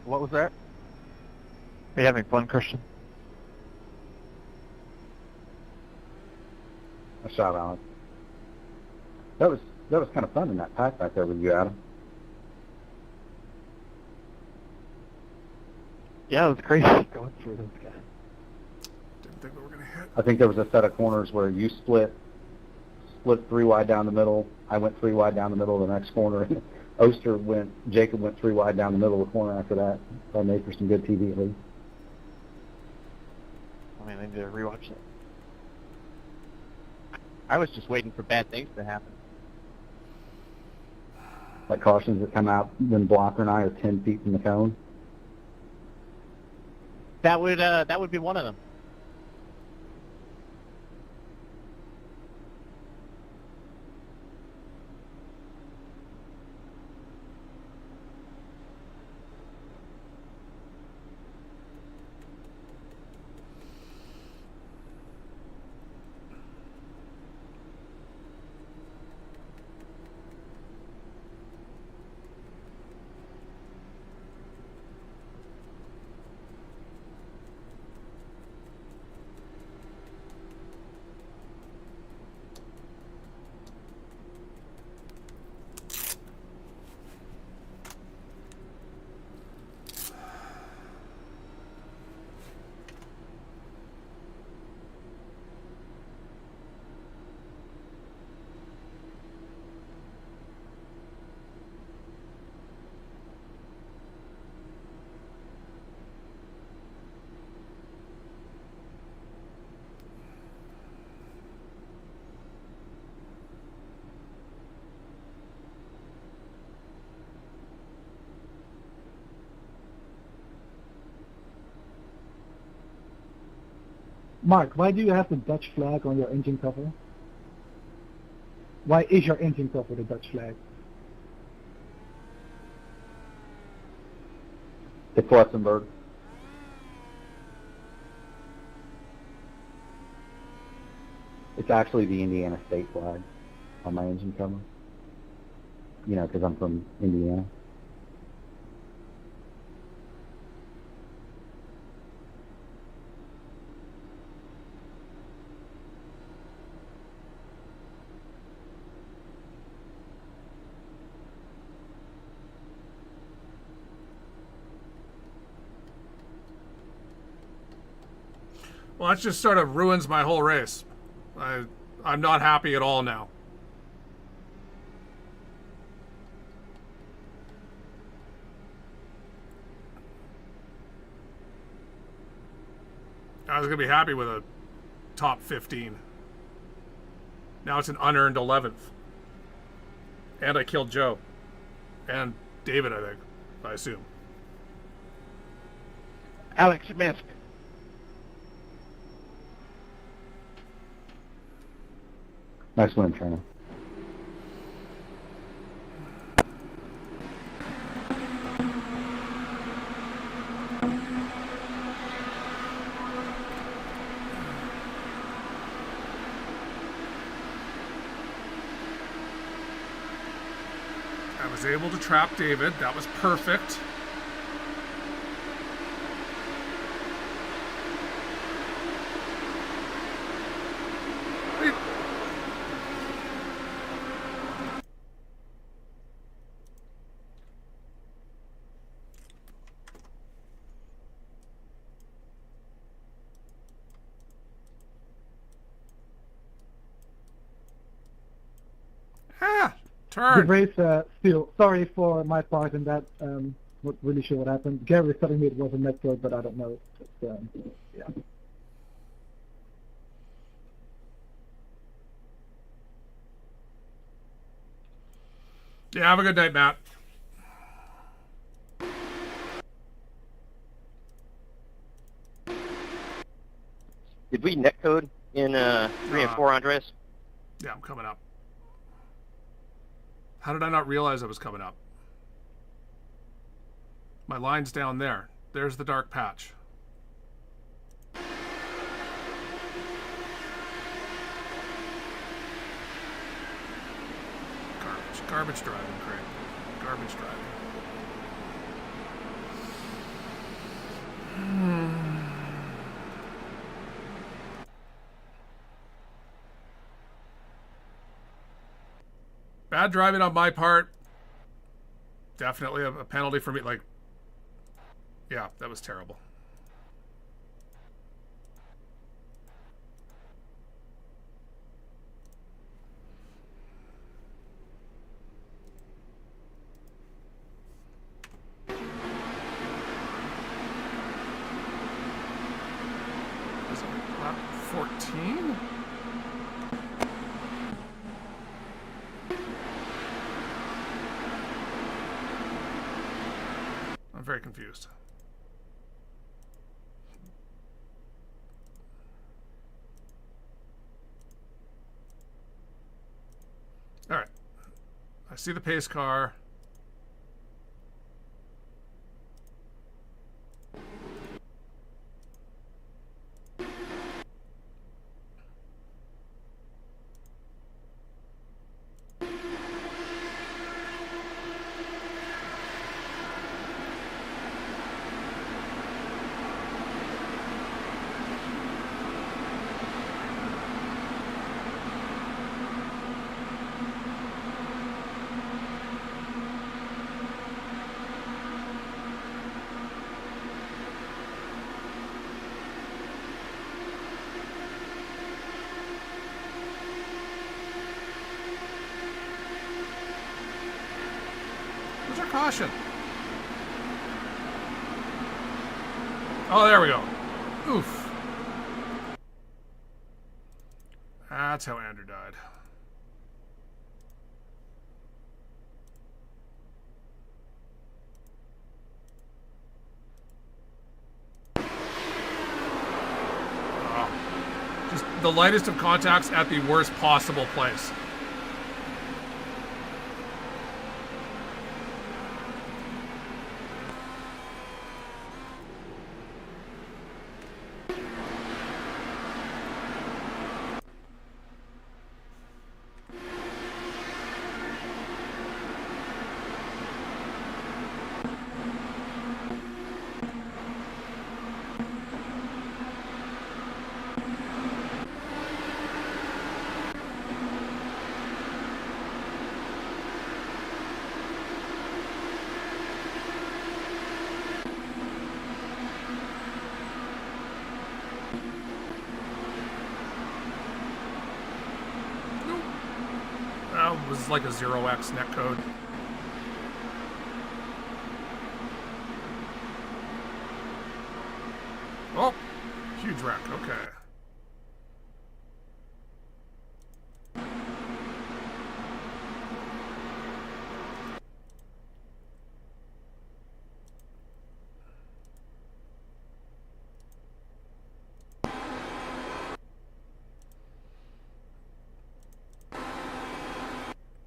What was that? Are you having fun, Christian? A shot, Alex. That was kind of fun in that pack back there with you, Adam. Yeah, it was crazy going through those guys. Didn't think we were gonna hit. I think there was a set of corners where you split 3 wide down the middle. I went 3 wide down the middle of the next corner. Jacob went 3 wide down the middle of the corner after that. So I made for some good TV at least. I mean, I need to rewatch it. I was just waiting for bad things to happen. Like cautions that come out when Blocker and I are 10 feet from the cone. That would be one of them. Mark, why do you have the Dutch flag on your engine cover? Why is your engine cover the Dutch flag? It's Luxembourg. It's actually the Indiana state flag on my engine cover. You know, because I'm from Indiana. Well, that just sort of ruins my whole race. I'm not happy at all now. I was going to be happy with a top 15. Now it's an unearned 11th. And I killed Joe. And David, I think. I assume. Alex Smith. Nice win, Turner. I was able to trap David. That was perfect. Good race, still. Sorry for my part in that. Not really sure what happened. Gary was telling me it was a network, but I don't know. But, yeah. Yeah, have a good night, Matt. Did we netcode in 3 and 4, Andres? Yeah, I'm coming up. How did I not realize I was coming up? My line's down there. there's the dark patch. Garbage driving, Craig. Garbage driving. Bad driving on my part. Definitely a penalty for me. Like, yeah, that was terrible. Is it lap 14? I'm very confused. All right. I see the pace car. Caution. Oh, there we go. Oof. That's how Andrew died. Oh. Just the lightest of contacts at the worst possible place. Was like a 0x netcode. Oh, huge wreck. Okay.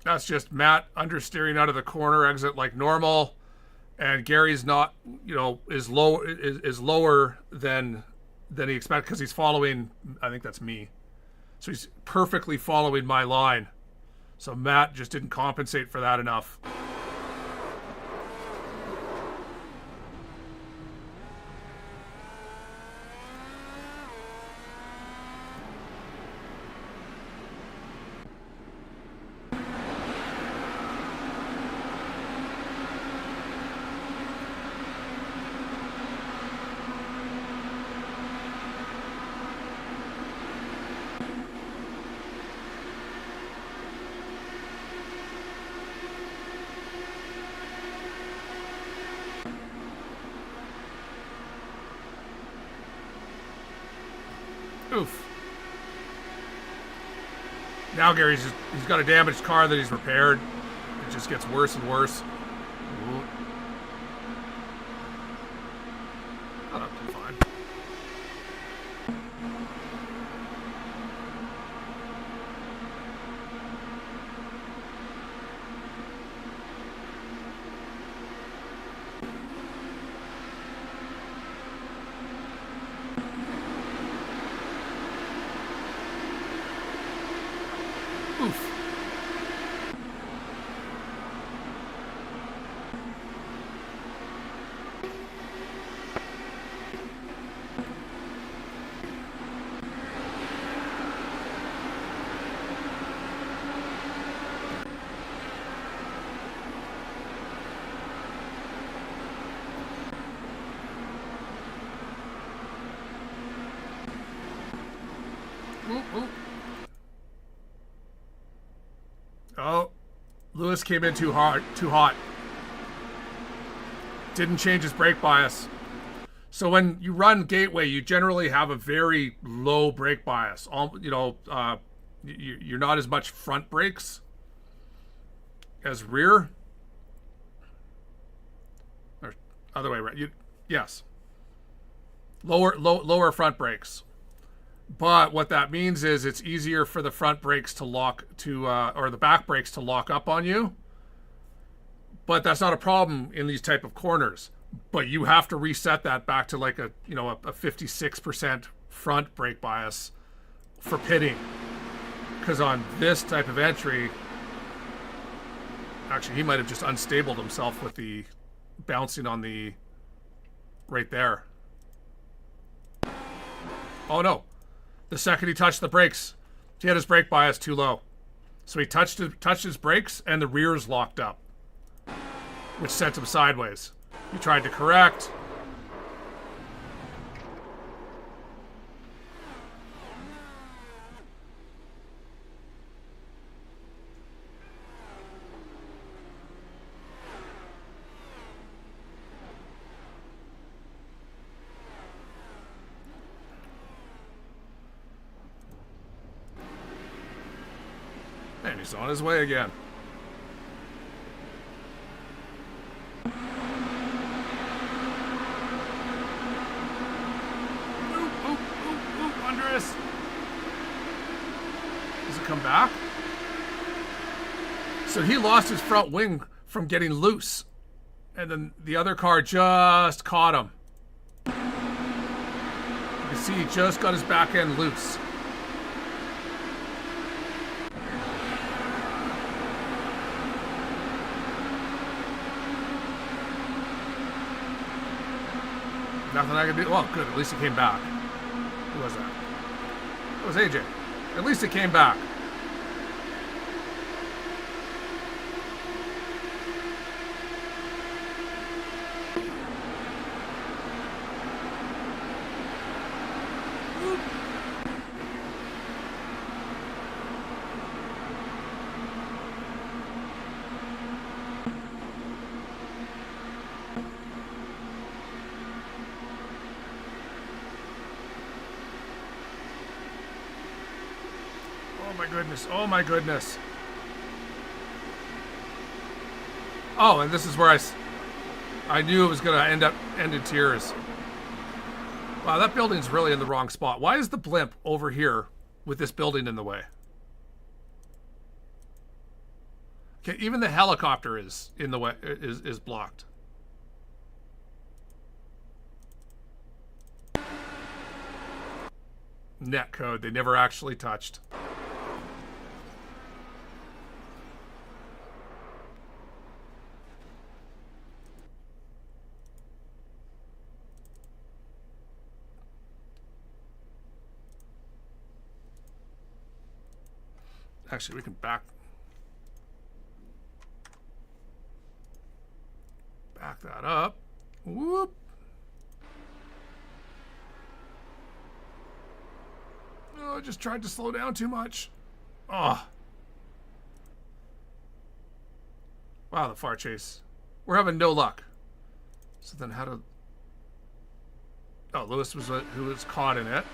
That's just Matt understeering out of the corner exit like normal, and Gary's not, you know, is lower than he expected because he's following. I think that's me, so he's perfectly following my line. So Matt just didn't compensate for that enough. Oof. Now Gary's he's got a damaged car that he's repaired. It just gets worse and worse. Ooh. Oh, that'll be fine. Oof. Oh, Lewis came in too hard, too hot. Didn't change his brake bias. So when you run gateway, you generally have a very low brake bias. You know, you're not as much front brakes as rear. Or other way around. Yes. Lower front brakes. But what that means is it's easier for the front brakes to lock to, or the back brakes to lock up on you. But that's not a problem in these type of corners. But you have to reset that back to like a 56% front brake bias for pitting. Because on this type of entry, actually he might have just unstabled himself with the bouncing on the right there. Oh no. The second he touched the brakes, he had his brake bias too low. So he touched his brakes and the rears locked up, which sent him sideways. He tried to correct. And he's on his way again. Under us. Does it come back? So he lost his front wing from getting loose. And then the other car just caught him. You can see he just got his back end loose. Nothing I can do. Well, good. At least he came back. Who was that? It was AJ. At least it came back. Oh my goodness. Oh, and this is where I knew it was going to end in tears. Wow, that building's really in the wrong spot. Why is the blimp over here with this building in the way? Okay, even the helicopter is in the way, is blocked. Net code, they never actually touched. Actually, we can back that up. Whoop. Oh, I just tried to slow down too much. Oh. Wow, the far chase. We're having no luck. So then how to... Oh, Lewis was who was caught in it.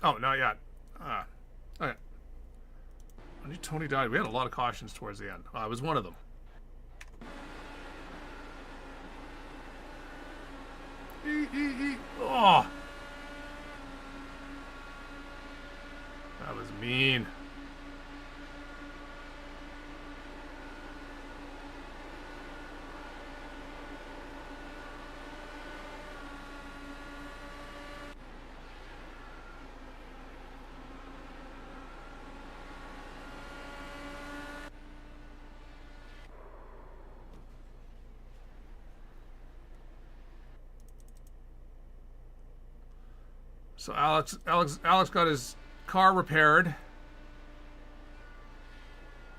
Oh, not yet. Okay. I knew Tony died. We had a lot of cautions towards the end. I was one of them. Oh. That was mean. So Alex got his car repaired,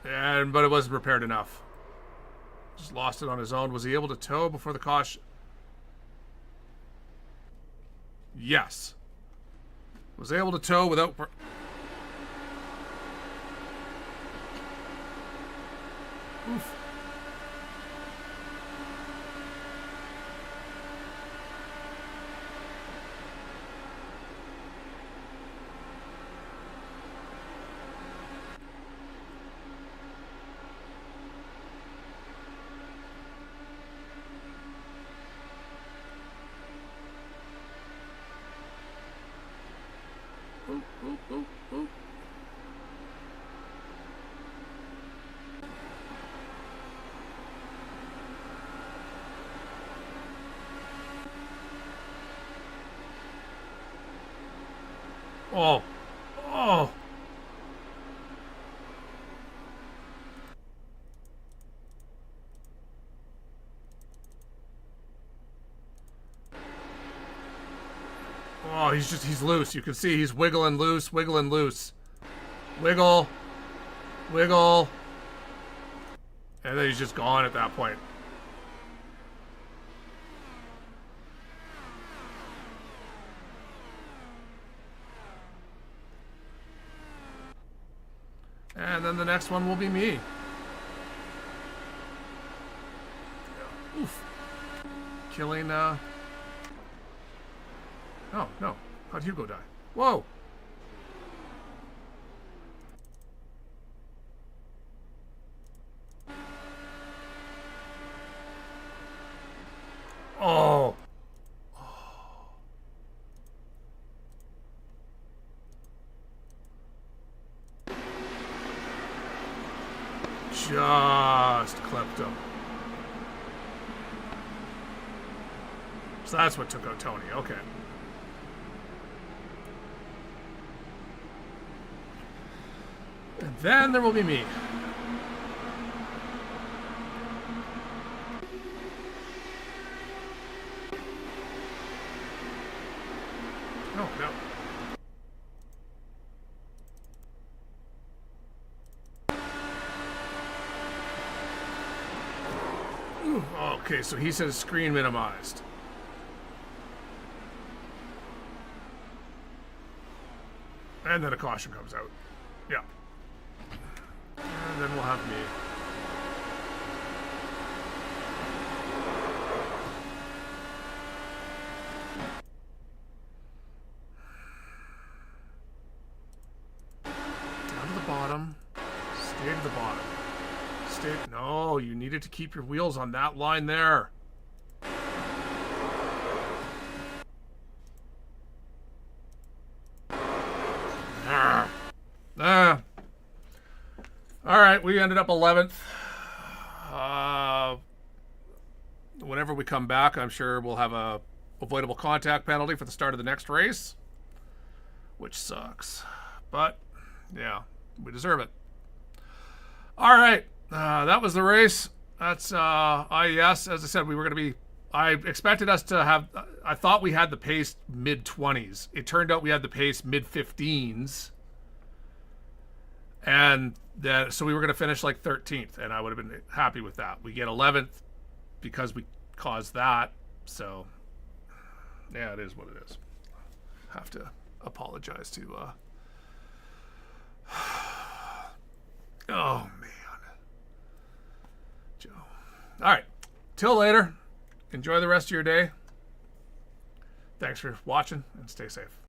but it wasn't repaired enough. Just lost it on his own. Was he able to tow before the caution? Yes. Was able to tow without. Oof. Oh. Oh. Oh, he's loose. You can see he's wiggling loose, wiggling loose. Wiggle. Wiggle. And then he's just gone at that point. And then the next one will be me. Oof. Killing, Oh, no. How'd Hugo die? Whoa! Oh! Just clipped him. So that's what took out Tony. Okay. And then there will be me. Oh, no. Ooh, okay, so he says screen minimized. And then a caution comes out. Yeah. And then we'll have me. Down to the bottom. Stay to the bottom. Stay. No, you needed to keep your wheels on that line there. All right, we ended up 11th. Whenever we come back, I'm sure we'll have a avoidable contact penalty for the start of the next race, which sucks. But, yeah, we deserve it. All right, that was the race. That's IES. As I said, we were going to be... I expected us to have... I thought we had the pace mid-20s. It turned out we had the pace mid-15s. And so we were going to finish like 13th, and I would have been happy with that. We get 11th because we caused that. So, yeah, it is what it is. Have to apologize to... Oh, man. Joe. All right. Till later. Enjoy the rest of your day. Thanks for watching, and stay safe.